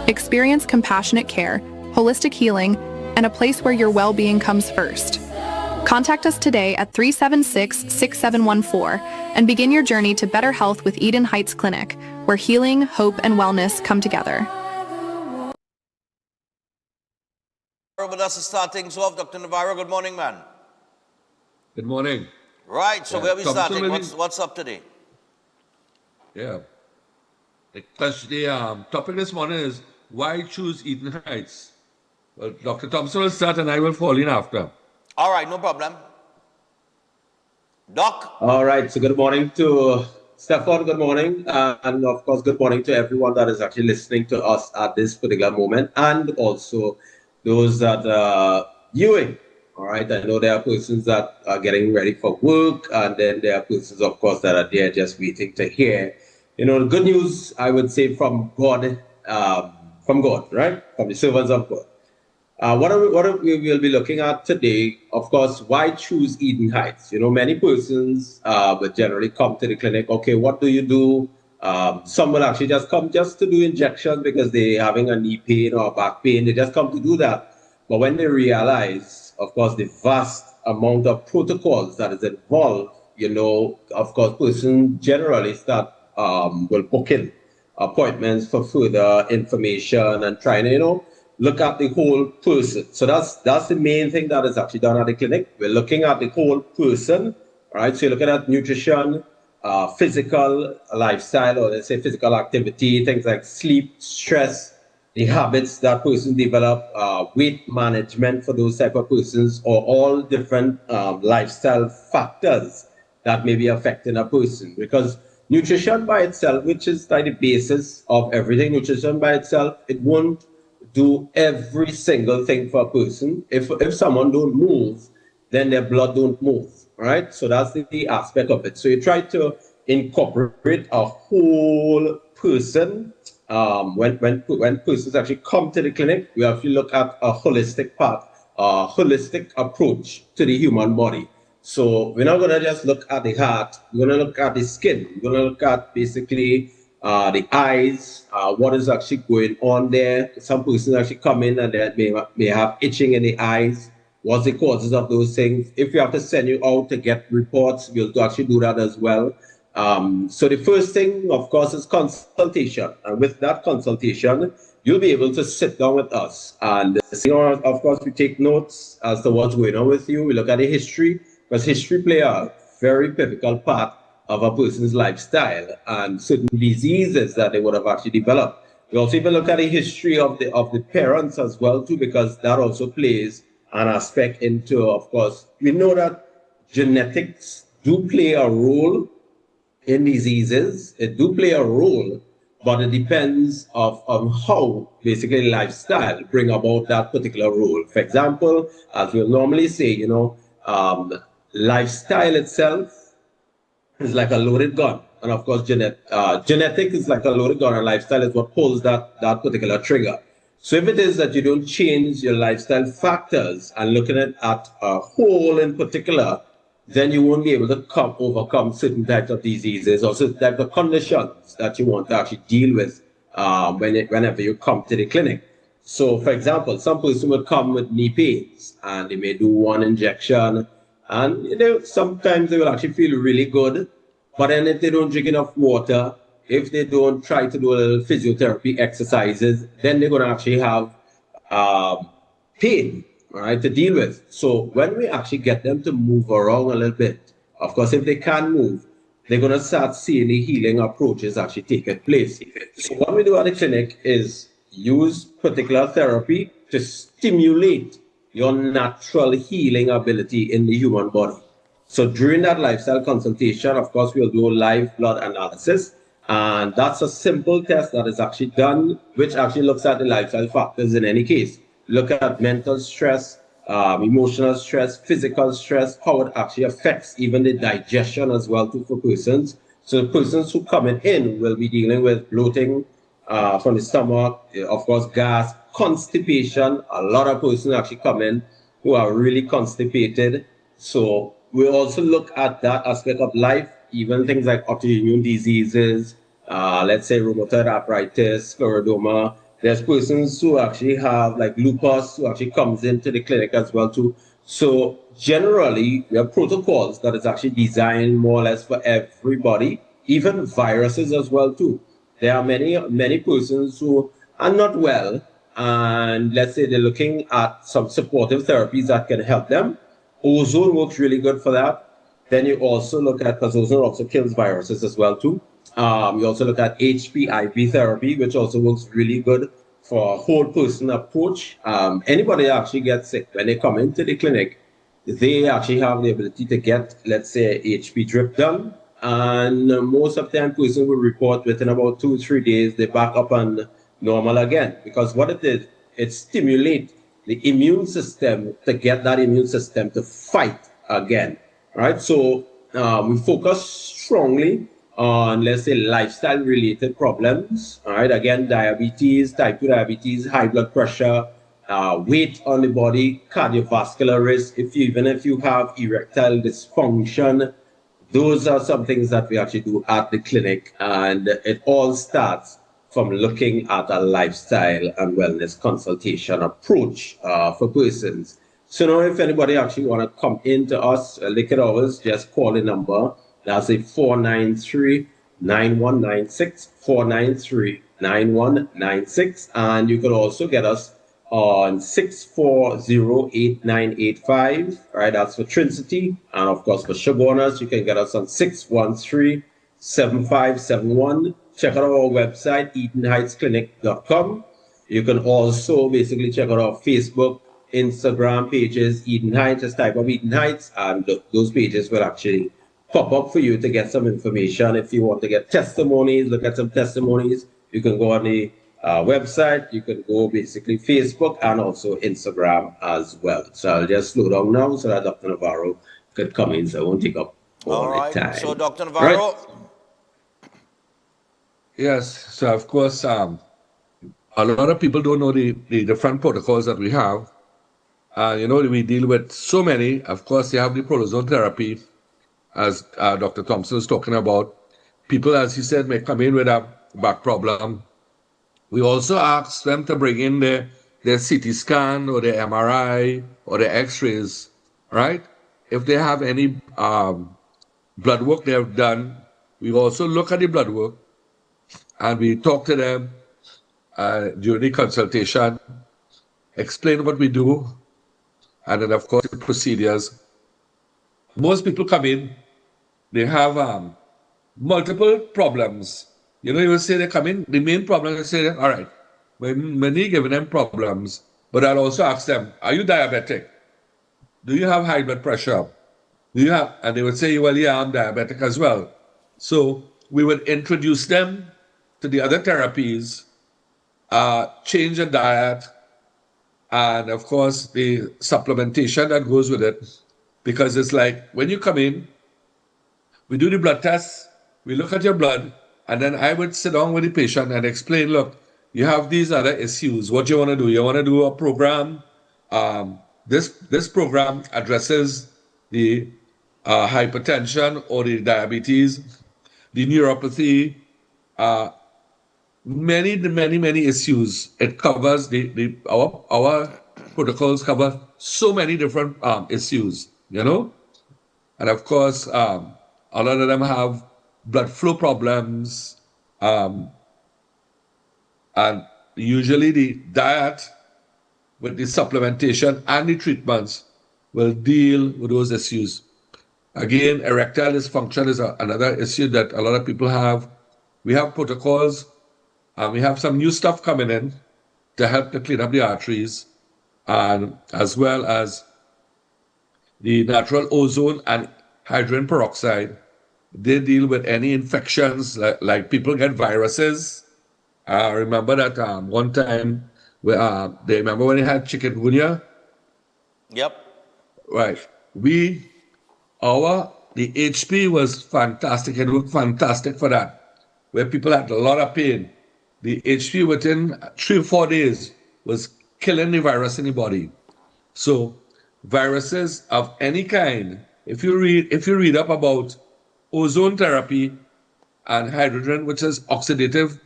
Experience compassionate care, holistic healing, and a place where your well-being comes first. Contact us today at 376-6714 and begin your journey to better health with Eden Heights Clinic, where healing, hope, and wellness come together. But that's the start things off. Dr. Navarro, good morning, man. Good morning. Right, so where are we starting? What's up today? Yeah. The topic this morning is why choose Eden Heights? Well, Dr. Thompson will start and I will fall in after. All right, no problem. Doc? All right, so good morning to Stephan, good morning. And of course, good morning to everyone that is actually listening to us at this particular moment, and also those that are viewing. All right, I know there are persons that are getting ready for work, and then there are persons, of course, that are there just waiting to hear. You know, the good news, I would say, from God, right? From the servants of God. What we will be looking at today, of course, why choose Eden Heights? You know, many persons would generally come to the clinic. Okay, what do you do? Some will actually just come just to do injections because they're having a knee pain or back pain. They just come to do that. But when they realize, of course, the vast amount of protocols that is involved, you know, of course, persons generally start will book in appointments for further information and trying to, you know, look at the whole person. So that's the main thing that is actually done at the clinic. We're looking at the whole person, right? So you're looking at nutrition, physical lifestyle, or let's say physical activity, things like sleep, stress, the habits that person develop, weight management for those type of persons, or all different lifestyle factors that may be affecting a person. Because nutrition by itself, which is like the basis of everything, nutrition by itself, it won't do every single thing for a person. If someone don't move, then their blood don't move, right? So that's the aspect of it. So you try to incorporate a whole person. When persons actually come to the clinic, we have to look at a holistic part, a holistic approach to the human body. So we're not going to just look at the heart, we're going to look at the skin, we're going to look at basically the eyes, what is actually going on there. Some persons actually come in and they may have itching in the eyes. What's the causes of those things? If we have to send you out to get reports, we'll actually do that as well. So the first thing, of course, is consultation. And with that consultation, you'll be able to sit down with us. And, you know, of course, we take notes as to what's going on with you. We look at the history, because history plays a very pivotal part of a person's lifestyle and certain diseases that they would have actually developed. We also even look at the history of the parents as well too, because that also plays an aspect into, of course, we know that genetics do play a role in diseases. It do play a role, but it depends on how basically lifestyle bring about that particular role. For example, as we'll normally say, you know, lifestyle itself is like a loaded gun. And of course, genetic is like a loaded gun, and lifestyle is what pulls that particular trigger. So if it is that you don't change your lifestyle factors and looking at a whole in particular, then you won't be able to overcome certain types of diseases or certain types of conditions that you want to actually deal with whenever you come to the clinic. So for example, some person would come with knee pains and they may do one injection, and you know, sometimes they will actually feel really good, but then if they don't drink enough water, if they don't try to do a little physiotherapy exercises, then they're going to actually have pain, right, to deal with. So when we actually get them to move around a little bit, of course, if they can't move, they're going to start seeing the healing approaches actually taking place. So what we do at the clinic is use particular therapy to stimulate your natural healing ability in the human body. So during that lifestyle consultation, of course, we'll do live blood analysis. And that's a simple test that is actually done, which actually looks at the lifestyle factors in any case. Look at mental stress, emotional stress, physical stress, how it actually affects even the digestion as well too for persons. So the persons who coming in will be dealing with bloating from the stomach, of course, gas, constipation. A lot of persons actually come in who are really constipated. So we also look at that aspect of life, even things like autoimmune diseases, let's say rheumatoid arthritis, scleroderma. There's persons who actually have like lupus who actually comes into the clinic as well too. So generally, we have protocols that is actually designed more or less for everybody, even viruses as well too. There are many persons who are not well, and let's say they're looking at some supportive therapies that can help them. Ozone works really good for that. Then you also look at, because ozone also kills viruses as well too. You also look at HPIV therapy, which also works really good for a whole person approach. Anybody that actually gets sick, when they come into the clinic, they actually have the ability to get, let's say, HP drip done. And most of the time, person will report within about 2-3 days, they're back up on normal again. Because what it is, it stimulates the immune system to get that immune system to fight again. Right? So we focus strongly on, let's say, lifestyle related problems. All right, again, diabetes, type 2 diabetes, high blood pressure, weight on the body, cardiovascular risk, even if you have erectile dysfunction. Those are some things that we actually do at the clinic, and it all starts from looking at a lifestyle and wellness consultation approach for persons. So now if anybody actually want to come into us, look at ours, just call the number. That's a 493-9196, 493-9196. And you could also get us on 640-8985, right? That's for Trinity. And of course, for Shabonas, you can get us on 613-7571. Check out our website, EdenHeightsClinic.com. You can also basically check out our Facebook, Instagram pages, Eden Heights, just type of Eden Heights, and those pages will actually pop up for you to get some information. If you want to get testimonies, look at some testimonies, you can go on the website, you can go basically Facebook and also Instagram as well. So I'll just slow down now so that Dr. Navarro could come in, so I won't take up all the time. So Dr. Navarro. Right. Yes, so of course, a lot of people don't know the different protocols that we have. We deal with so many. Of course, you have the prolozone therapy, as Dr. Thompson was talking about. People, as he said, may come in with a back problem. We also ask them to bring in their CT scan or their MRI or their X-rays, right? If they have any blood work they have done, we also look at the blood work and we talk to them during the consultation, explain what we do, and then, of course, the procedures. Most people come in, they have multiple problems. You will say they come in, the main problem is say, all right, when you're giving them problems, but I'll also ask them, are you diabetic? Do you have high blood pressure? And they would say, well, yeah, I'm diabetic as well. So we would introduce them to the other therapies, change the diet, and of course, the supplementation that goes with it. Because it's like, when you come in, we do the blood tests, we look at your blood, and then I would sit down with the patient and explain, look, you have these other issues. What do you want to do? You want to do a program? This program addresses the hypertension or the diabetes, the neuropathy, many issues. It covers our protocols cover so many different issues, and of course a lot of them have blood flow problems, and usually the diet with the supplementation and the treatments will deal with those issues. Again, erectile dysfunction is another issue that a lot of people have. We have protocols. We have some new stuff coming in to help to clean up the arteries, and as well as the natural ozone and hydrogen peroxide. They deal with any infections, like people get viruses. I remember that one time, they remember when they had chikungunya? Yep. Right. The HP was fantastic. It worked fantastic for that, where people had a lot of pain. The HP within 3 or 4 days was killing the virus in the body. So viruses of any kind, if you read up about ozone therapy and hydrogen, which is oxidative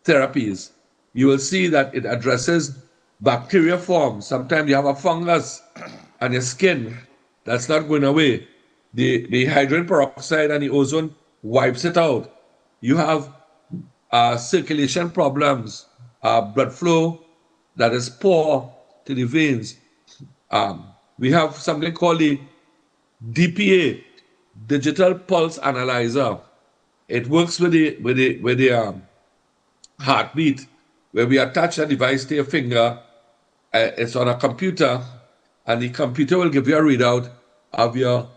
therapies, you will see that it addresses bacteria forms. Sometimes you have a fungus and your skin, that's not going away. The hydrogen peroxide and the ozone wipes it out. You have circulation problems, blood flow that is poor to the veins. We have something called the DPA, Digital Pulse Analyzer. It works with the heartbeat, where we attach a device to your finger. It's on a computer, and the computer will give you a readout of your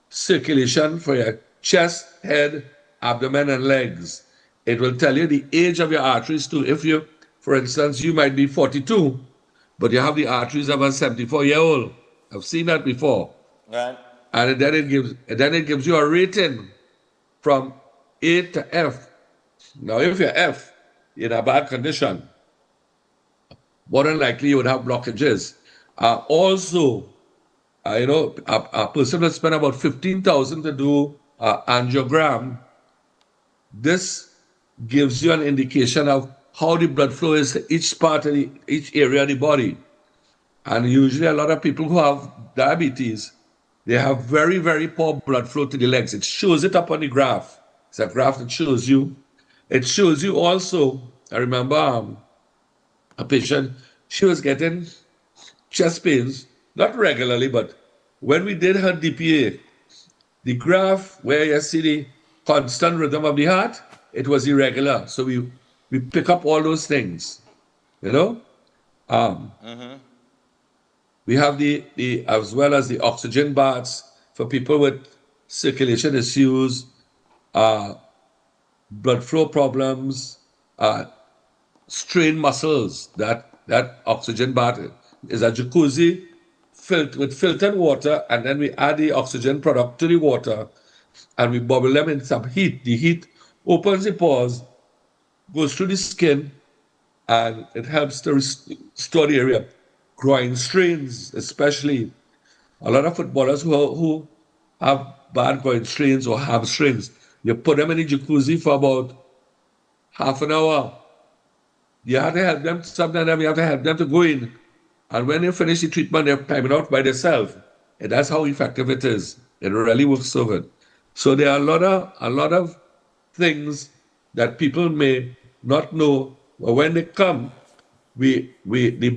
circulation for your chest, head, abdomen, and legs. It will tell you the age of your arteries too. If you, for instance, you might be 42, but you have the arteries of a 74-year-old. I've seen that before. Right. And then it gives you a rating from A to F. Now, if you're F, in a bad condition, more than likely you would have blockages. Also, a person will spend about $15,000 to do angiogram. This gives you an indication of how the blood flow is to each part of each area of the body. And usually a lot of people who have diabetes, they have very, very poor blood flow to the legs. It shows it up on the graph. It's a graph that shows you. It shows you also, I remember a patient, she was getting chest pains, not regularly, but when we did her DPA, the graph where you see the constant rhythm of the heart, it was irregular. So we pick up all those things, you know? We have the as well as the oxygen baths for people with circulation issues, blood flow problems, strained muscles. That oxygen bath is a jacuzzi filled with filtered water, and then we add the oxygen product to the water, and we bubble them in some heat. The heat opens the pores, goes through the skin, and it helps to restore the area. Groin strains, especially a lot of footballers who have bad groin strains or hamstrings, you put them in the jacuzzi for about half an hour. You have to help them, sometimes you have to help them to go in. And when they finish the treatment, they're timing out by themselves. And that's how effective it is. It really works so good. So there are a lot of things that people may not know, but when they come, the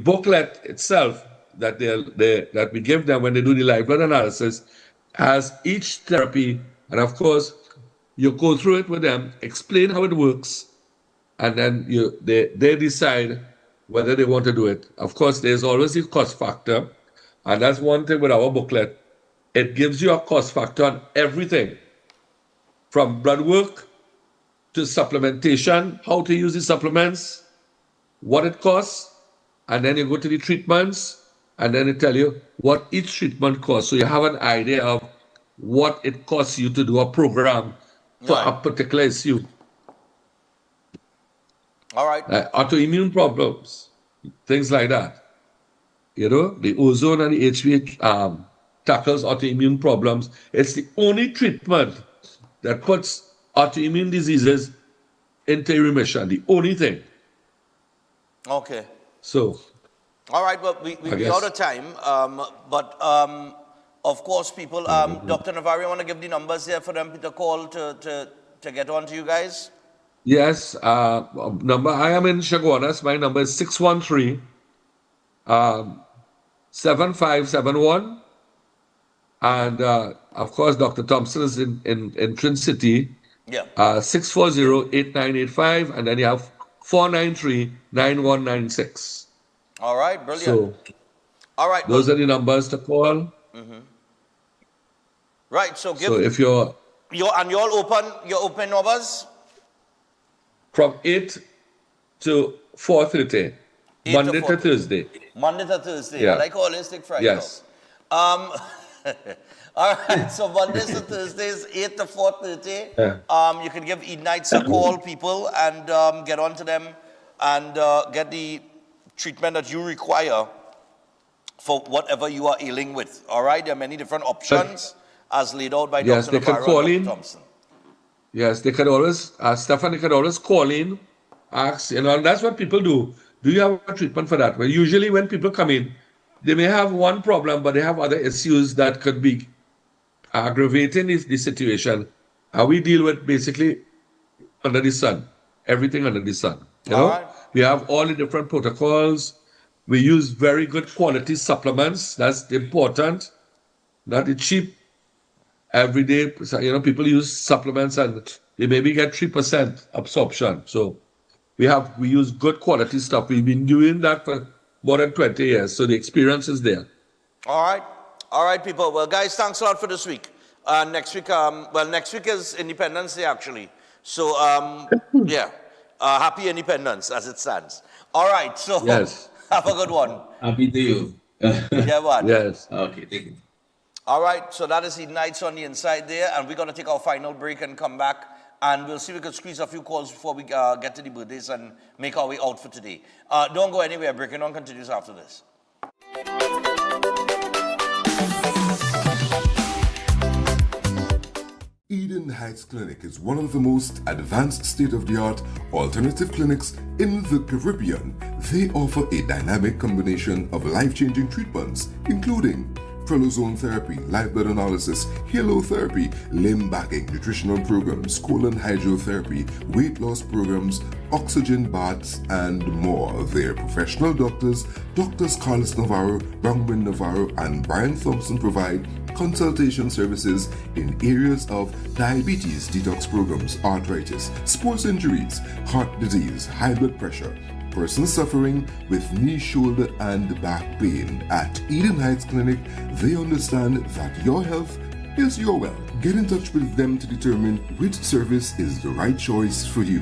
booklet itself that that we give them when they do the live blood analysis has each therapy, and of course you go through it with them, explain how it works, and then they decide whether they want to do it. Of course, there's always a cost factor, and that's one thing with our booklet. It gives you a cost factor on everything, from blood work to supplementation, how to use the supplements, what it costs, and then you go to the treatments, and then they tell you what each treatment costs. So you have an idea of what it costs you to do a program for a particular issue. All right. Autoimmune problems, things like that. You know, the ozone and the HV tackles autoimmune problems. It's the only treatment that puts autoimmune diseases into remission. The only thing. Okay. So. All right, well, we're out of time. Of course, people, Dr. Navari, I want to give the numbers there for them to call to get on to you guys. Yes, number, I am in Chaguanas. My number is 613-7571. And, of course, Dr. Thompson is in Trin City. Yeah. 640-8985. And then you have 493-9196. All right, brilliant. So, all right. Those are the numbers to call. Right, so give. So if you're open numbers? From 8 to 4:30, Monday to Thursday. Monday to Thursday. Yeah. I like holistic Friday. Yes. All right, so Mondays to Thursdays, 8 to 4:30. Yeah. You can give Nights a call, people, and get on to them and get the treatment that you require for whatever you are ailing with. All right, there are many different options as laid out by Yes, Dr. they can Navarro call and in. Dr. Thompson. Yes, they can always, Stephan, they can always call in, ask, and that's what people do. Do you have a treatment for that? Well, usually when people come in, they may have one problem, but they have other issues that could be aggravating the situation. And we deal with basically under the sun, everything under the sun. You know, right. we have all the different protocols. We use very good quality supplements. That's important. Not the cheap everyday. You know, people use supplements and they maybe get 3% absorption. So we use good quality stuff. We've been doing that for more than 20 years. So the experience is there. All right, people. Well, guys, thanks a lot for this week. Next week, next week is Independence Day, actually. So, happy Independence as it stands. All right, so yes. Have a good one. Happy to you. Yeah, what? Yes. Okay, thank you. All right, so that is the Nights on the Inside there, and we're going to take our final break and come back, and we'll see if we can squeeze a few calls before we get to the birthdays and make our way out for today. Don't go anywhere. Breaking On continues after this. Eden Heights Clinic is one of the most advanced state-of-the-art alternative clinics in the Caribbean. They offer a dynamic combination of life-changing treatments, including prolozone therapy, live blood analysis, halotherapy, limb backing, nutritional programs, colon hydrotherapy, weight loss programs, oxygen baths, and more. Their professional doctors, Drs. Carlos Navarro, Bronwyn Navarro, and Brian Thompson provide consultation services in areas of diabetes detox programs, arthritis, sports injuries, heart disease, high blood pressure, persons suffering with knee, shoulder, and back pain. At Eden Heights Clinic, they understand that your health is your wealth. Get in touch with them to determine which service is the right choice for you.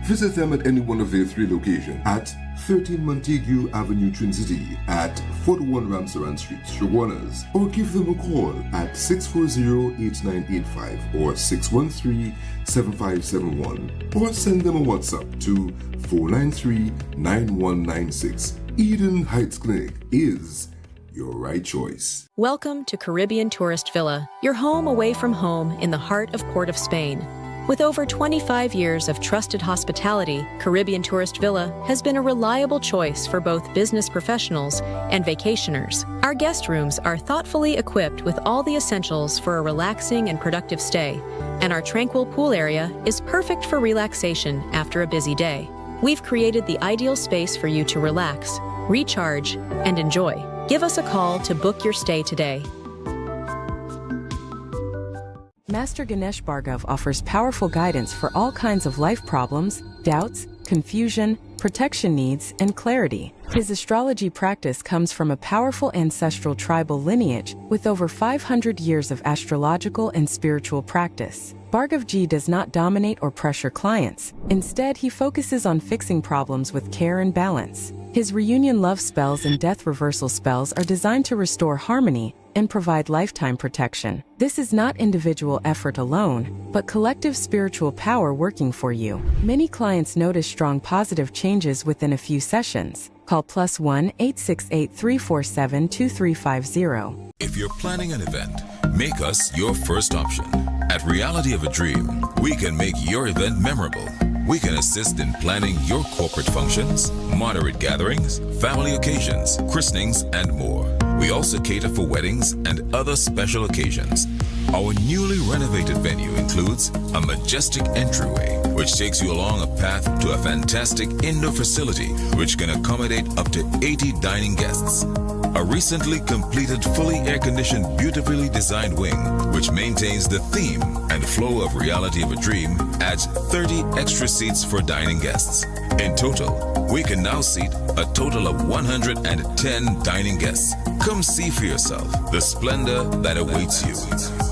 Visit them at any one of their 3 locations at 13 Montague Avenue, Twin City, at 41 Ramsaran Street, Shoguanas, or give them a call at 640-8985 or 613-7571, or send them a WhatsApp to 493-9196. Eden Heights Clinic is your right choice. Welcome to Caribbean Tourist Villa, your home away from home in the heart of Port of Spain. With over 25 years of trusted hospitality, Caribbean Tourist Villa has been a reliable choice for both business professionals and vacationers. Our guest rooms are thoughtfully equipped with all the essentials for a relaxing and productive stay, and our tranquil pool area is perfect for relaxation after a busy day. We've created the ideal space for you to relax, recharge, and enjoy. Give us a call to book your stay today. Master Ganesh Bhargav offers powerful guidance for all kinds of life problems, doubts, confusion, protection needs, and clarity. His astrology practice comes from a powerful ancestral tribal lineage with over 500 years of astrological and spiritual practice. Bhargavji does not dominate or pressure clients. Instead, he focuses on fixing problems with care and balance. His reunion love spells and death reversal spells are designed to restore harmony and provide lifetime protection. This is not individual effort alone, but collective spiritual power working for you. Many clients notice strong positive changes within a few sessions. Call +1 868 347 2350. If you're planning an event, make us your first option. At Reality of a Dream, we can make your event memorable. We can assist in planning your corporate functions, moderate gatherings, family occasions, christenings, and more. We also cater for weddings and other special occasions. Our newly renovated venue includes a majestic entryway, which takes you along a path to a fantastic indoor facility, which can accommodate up to 80 dining guests. A recently completed, fully air-conditioned, beautifully designed wing, which maintains the theme and flow of Reality of a Dream, adds 30 extra seats for dining guests. In total, we can now seat a total of 110 dining guests. Come see for yourself the splendor that awaits you.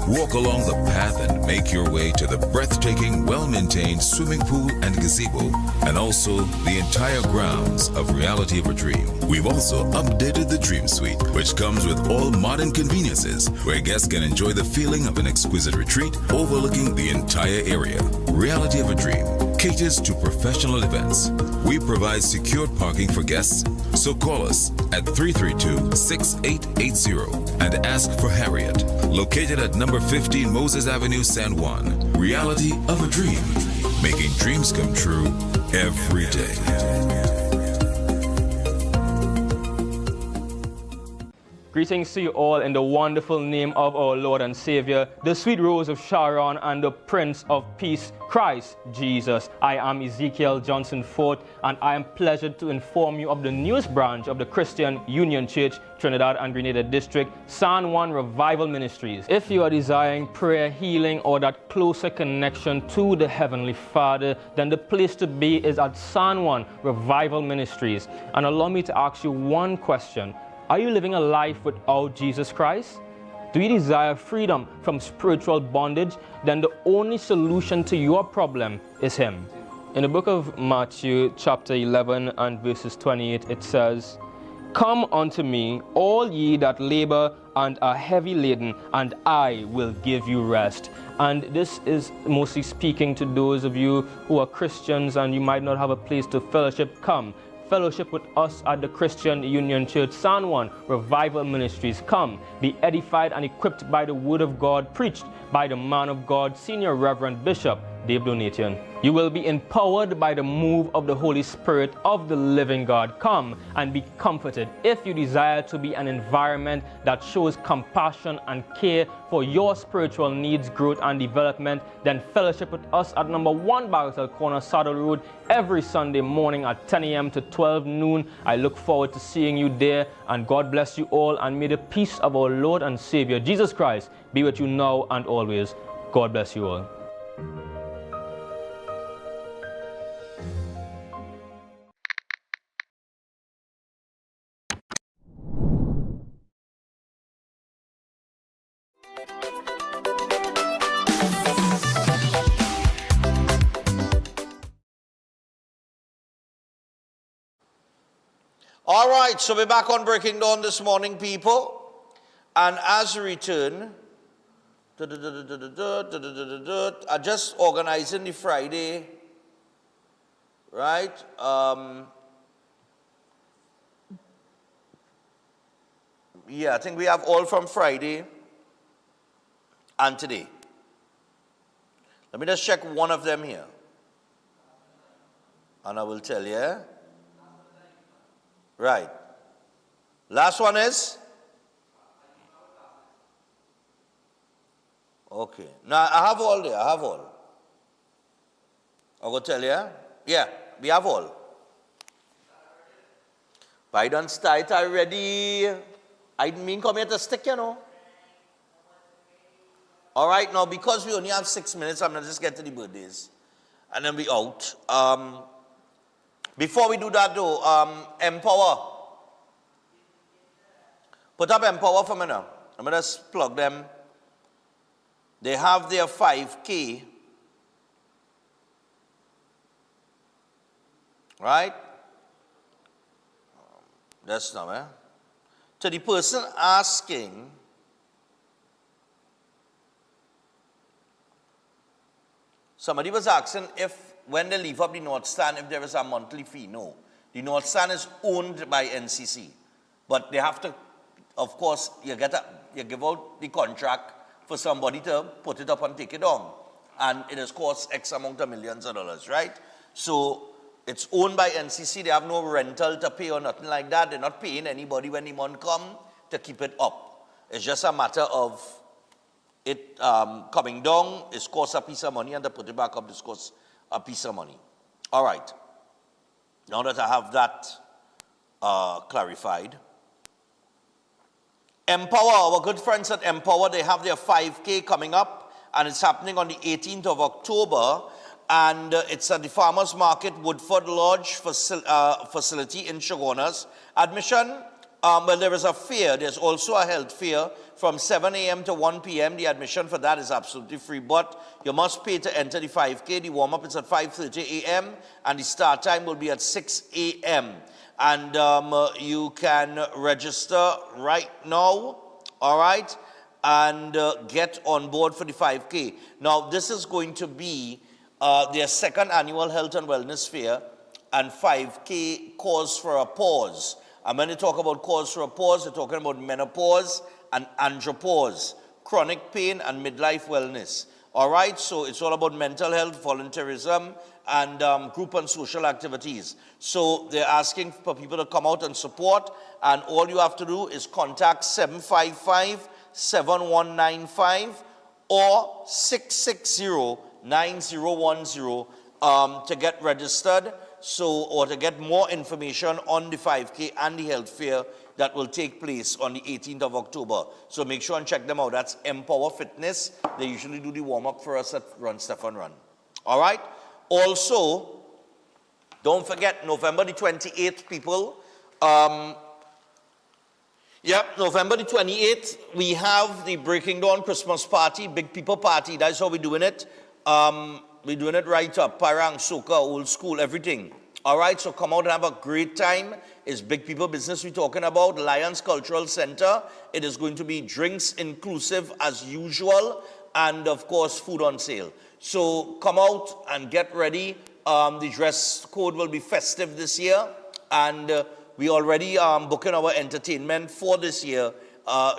Walk along the path and make your way to the breathtaking, well-maintained swimming pool and gazebo, and also the entire grounds of Reality of a Dream. We've also updated the Dream Suite, which comes with all modern conveniences, where guests can enjoy the feeling of an exquisite retreat overlooking the entire area. Reality of a Dream caters to professional events. We provide secured parking for guests, so call us at 332-6880 and ask for Harriet, located at number 15 Moses Avenue, San Juan. Reality of a Dream, making dreams come true every day. Greetings to you all in the wonderful name of our Lord and Savior, the sweet rose of Sharon and the Prince of Peace, Christ Jesus. I am Ezekiel Johnson Fort, and I am pleasured to inform you of the newest branch of the Christian Union Church, Trinidad and Grenada District, San Juan Revival Ministries. If you are desiring prayer, healing, or that closer connection to the Heavenly Father, then the place to be is at San Juan Revival Ministries. And allow me to ask you one question. Are you living a life without Jesus Christ? Do you desire freedom from spiritual bondage? Then the only solution to your problem is Him. In the book of Matthew, chapter 11 and verses 28, it says, "Come unto me, all ye that labor and are heavy laden, and I will give you rest." And this is mostly speaking to those of you who are Christians and you might not have a place to fellowship. Come. Fellowship with us at the Christian Union Church, San Juan Revival Ministries. Come, be edified and equipped by the Word of God preached by the man of God, Senior Reverend Bishop Dave Donation. You will be empowered by the move of the Holy Spirit of the living God. Come and be comforted. If you desire to be an environment that shows compassion and care for your spiritual needs, growth, and development, then fellowship with us at number 1 Bagatelle Corner, Saddle Road, every Sunday morning at 10 a.m. to 12 noon. I look forward to seeing you there, and God bless you all, and may the peace of our Lord and Savior, Jesus Christ, be with you now and always. God bless you all. All right, so we're back on Breaking Dawn this morning, people. And as we return, I just organizing the Friday, right? Yeah, I think we have all from Friday and today. Let me just check one of them here. And I will tell you. Right. Last one is? Okay. Now, I have all there. I have all. I will tell you. Yeah, we have all. I don't start already. I didn't mean come here to stick, you know. All right, now, because we only have 6 minutes, I'm going to just get to the birthdays. And then we out. Before we do that, though, Empower. Put up Empower for me now. I'm going to just plug them. They have their 5K. Right? That's now, eh? To the person asking, somebody was asking if, when they leave up the North Stand, if there is a monthly fee. No. The North Stand is owned by NCC. But they have to, of course, you give out the contract for somebody to put it up and take it down. And it has cost X amount of millions of dollars, right? So it's owned by NCC. They have no rental to pay or nothing like that. They're not paying anybody when the month come to keep it up. It's just a matter of it coming down. It costs a piece of money, and to put it back up, this costs a piece of money. All right. Now that I have that clarified. Empower, our good friends at Empower, they have their 5K coming up, and it's happening on the 18th of October, and it's at the Farmers Market Woodford Lodge facility in Chaguanas. Admission, well, there is a fair. There's also a health fair from 7 a.m. to 1 p.m. The admission for that is absolutely free, but you must pay to enter the 5K. The warm-up is at 5:30 a.m., and the start time will be at 6 a.m., and you can register right now, all right, and get on board for the 5K. Now, this is going to be their second annual Health and Wellness Fair, and 5K Cause for a Pause. And when they talk about cause for a pause, they're talking about menopause and andropause, chronic pain and midlife wellness. All right, so it's all about mental health, volunteerism, and group and social activities. So they're asking for people to come out and support, and all you have to do is contact 755-7195 or 660-9010 to get registered, or to get more information on the 5K and the health fair that will take place on the 18th of October. So make sure and check them out. That's Empower Fitness. They usually do the warm-up for us at Stephan Run. All right? Also, don't forget, November the 28th, people. November the 28th, we have the Breaking Dawn Christmas party, big people party. That's how we're doing it. We're doing it right up, parang, soca, old school, everything. All right, so come out and have a great time. It's big people business we're talking about. Lions Cultural Center. It is going to be drinks inclusive as usual, and of course, food on sale. So come out and get ready. The dress code will be festive this year, and we already booking our entertainment for this year.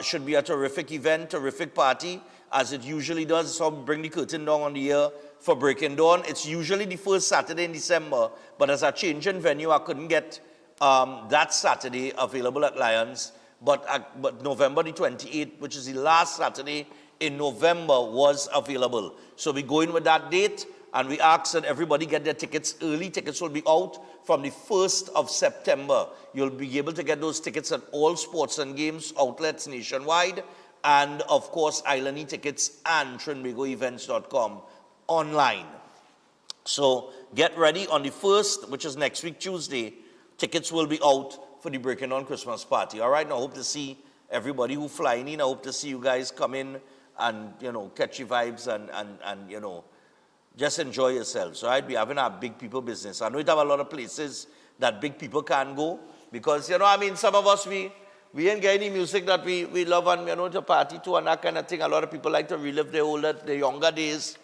Should be a terrific event, terrific party, as it usually does. So bring the curtain down on the year for Breaking Dawn. It's usually the first Saturday in December, but as a change in venue, I couldn't get that Saturday available at Lions. But November the 28th, which is the last Saturday in November, was available. So we go in with that date, and we ask that everybody get their tickets early. Tickets will be out from the 1st of September. You'll be able to get those tickets at all sports and games outlets nationwide, and of course, Island tickets and TrinbagoEvents.com online. So get ready on the 1st, which is next week, Tuesday. Tickets will be out for the Breaking Dawn Christmas party. All right, now I hope to see everybody who flying in. I hope to see you guys come in and, catch your vibes and just enjoy yourselves. All right, we're having our big people business. I know we have a lot of places that big people can go because, some of us, we ain't get any music that we love and, to party to and that kind of thing. A lot of people like to relive their younger days.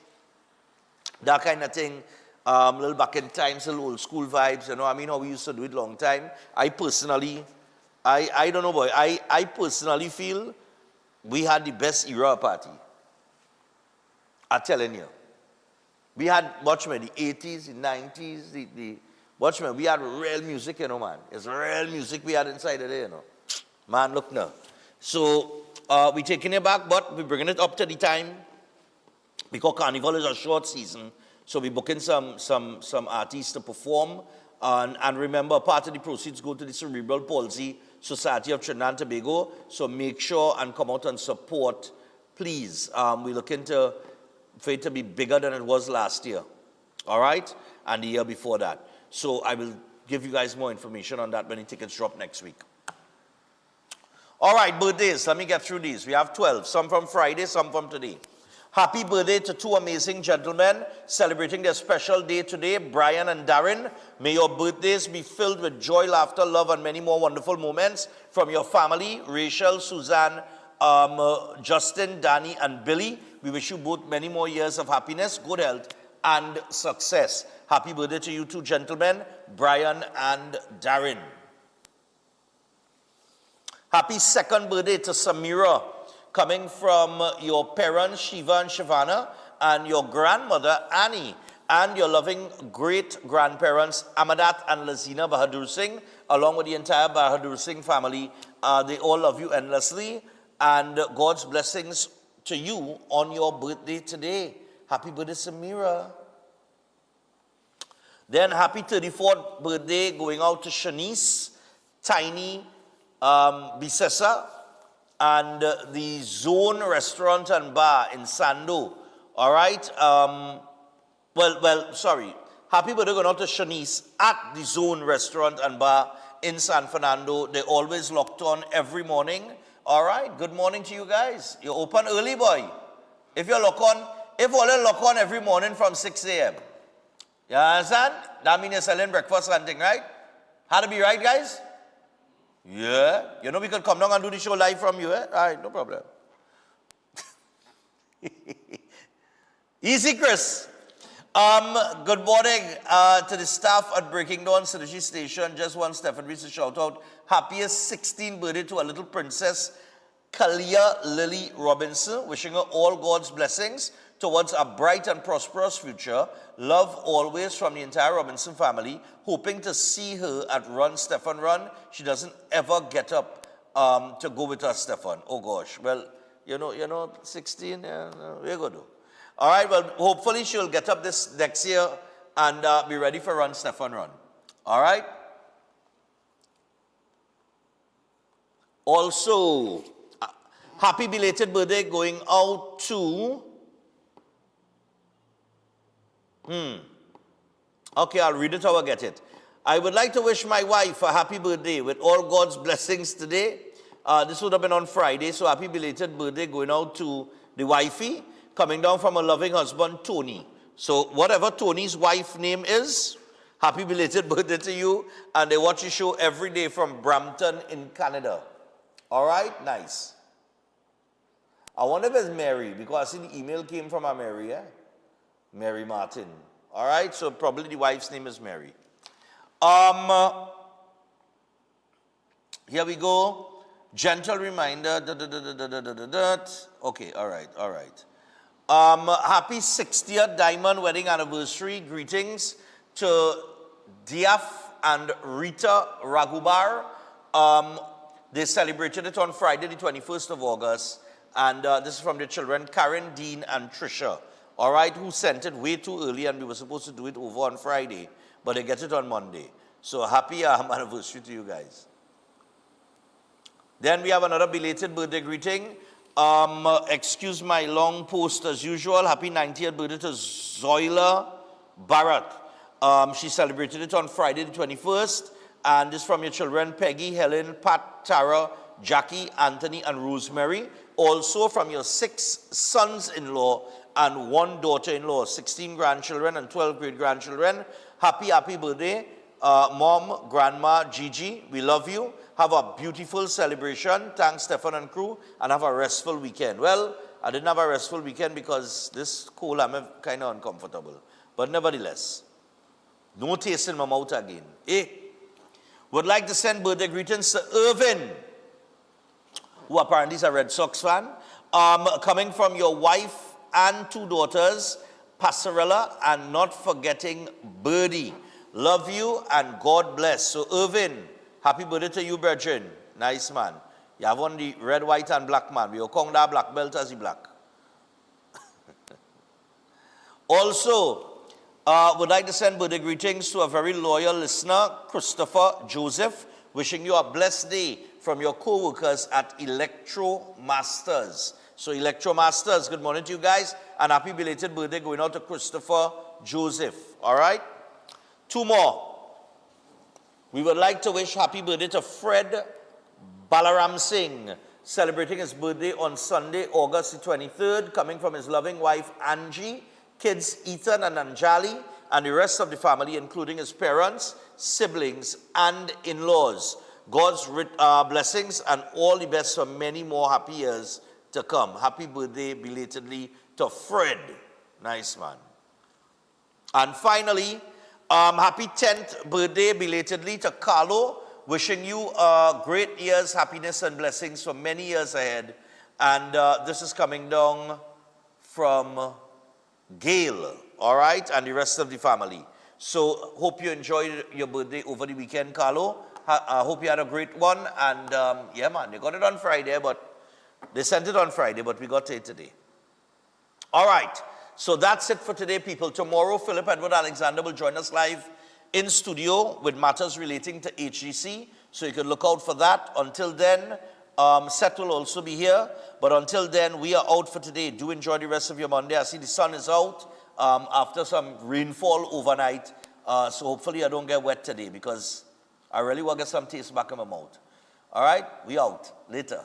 That kind of thing, little back in times, little old school vibes, how we used to do it long time. I personally, I don't know, boy, I personally feel we had the best era party. I'm telling you. We had, watch me, the 80s, the 90s, watch me, we had real music, man. It's real music we had inside of there, Man, look now. So, we're taking it back, but we're bringing it up to the time. Because Carnival is a short season, so we're booking some artists to perform. And remember, part of the proceeds go to the Cerebral Palsy Society of Trinidad and Tobago. So make sure and come out and support, please. We're looking for it to be bigger than it was last year. All right? And the year before that. So I will give you guys more information on that when the tickets drop next week. All right, birthdays. Let me get through these. We have 12. Some from Friday, some from today. Happy birthday to two amazing gentlemen celebrating their special day today, Brian and Darren. May your birthdays be filled with joy, laughter, love, and many more wonderful moments from your family, Rachel, Suzanne, Justin, Danny, and Billy. We wish you both many more years of happiness, good health, and success. Happy birthday to you two gentlemen, Brian and Darren. Happy second birthday to Samira, coming from your parents, Shiva and Shivana, and your grandmother, Annie, and your loving great-grandparents, Amadat and Lazina Bahadur Singh, along with the entire Bahadur Singh family. They all love you endlessly, and God's blessings to you on your birthday today. Happy birthday, Samira. Then happy 34th birthday going out to Shanice, Tiny, Bisesa, and the Zone Restaurant and Bar in Sando. All right? Sorry. Happy birthday going out to Shanice at the Zone Restaurant and Bar in San Fernando. They're always locked on every morning. All right? Good morning to you guys. You're open early, boy. If all lock on every morning from 6 a.m. You understand? That means you're selling breakfast and thing, right? How to be right, guys? Yeah. We could come down and do the show live from you, eh? All right, no problem. Easy, Chris. Good morning to the staff at Breaking Dawn Synergy Station. Just want Stephan Reis to shout out happiest 16th birthday to our little princess, Kalia Lily Robinson. Wishing her all God's blessings towards a bright and prosperous future. Love always from the entire Robinson family. Hoping to see her at Run, Stephan Run. She doesn't ever get up to go with us, Stephan. Oh gosh. Well, you know, 16, we're going to do. All right, well, hopefully she'll get up this next year and be ready for Run, Stephan Run. All right? Also, happy belated birthday going out to... Okay, I'll read it how I get it. I would like to wish my wife a happy birthday with all God's blessings today. This would have been on Friday, so happy belated birthday going out to the wifey, coming down from a loving husband, Tony. So whatever Tony's wife's name is, happy belated birthday to you. And they watch the show every day from Brampton in Canada. All right? Nice. I wonder if it's Mary, because I see the email came from a Mary, Mary Martin. All right? So probably the wife's name is Mary. Here we go. Gentle reminder. Okay, all right. Happy 60th Diamond Wedding Anniversary. Greetings to Diaf and Rita Raghubar. They celebrated it on Friday, the 21st of August. And this is from the children, Karen, Dean, and Trisha. All right, who sent it way too early, and we were supposed to do it over on Friday, but they get it on Monday. So happy anniversary to you guys. Then we have another belated birthday greeting. Excuse my long post as usual. Happy 90th birthday to Zoila Bharat. She celebrated it on Friday the 21st. And this from your children, Peggy, Helen, Pat, Tara, Jackie, Anthony, and Rosemary. Also from your 6 sons-in-law and 1 daughter-in-law, 16 grandchildren and 12 great-grandchildren. Happy birthday, Mom, Grandma, Gigi. We love you. Have a beautiful celebration. Thanks, Stephan and crew. And have a restful weekend. Well, I didn't have a restful weekend because this cold, I'm kind of uncomfortable. But nevertheless, no taste in my mouth again. Would like to send birthday greetings to Irvin, who apparently is a Red Sox fan. Coming from your wife and 2 daughters, Passarella, and not forgetting Birdie. Love you and God bless. So Irvin, happy birthday to you, Brethren. Nice man. You have on the red, white, and black man. We will call that black belt as the black. Also, would like to send birthday greetings to a very loyal listener, Christopher Joseph, wishing you a blessed day from your co-workers at Electro Masters. So Electro Masters, good morning to you guys, and happy belated birthday going out to Christopher Joseph. All right? 2 more. We would like to wish happy birthday to Fred Balaram Singh, celebrating his birthday on Sunday, August the 23rd, coming from his loving wife, Angie, kids Ethan and Anjali, and the rest of the family, including his parents, siblings, and in-laws. God's blessings and all the best for many more happy years to come. Happy birthday belatedly to Fred. Nice man. And finally, happy 10th birthday belatedly to Carlo. Wishing you great years, happiness, and blessings for many years ahead. And this is coming down from Gail, all right, and the rest of the family. So hope you enjoyed your birthday over the weekend, Carlo. I hope you had a great one. And yeah, man, they got it on Friday, but they sent it on Friday, but we got it today. All right. So that's it for today, people. Tomorrow, Philip Edward Alexander will join us live in studio with matters relating to HGC. So you can look out for that. Until then, Seth will also be here. But until then, we are out for today. Do enjoy the rest of your Monday. I see the sun is out after some rainfall overnight. So hopefully I don't get wet today because I really want to get some taste back in my mouth. All right? We out. Later.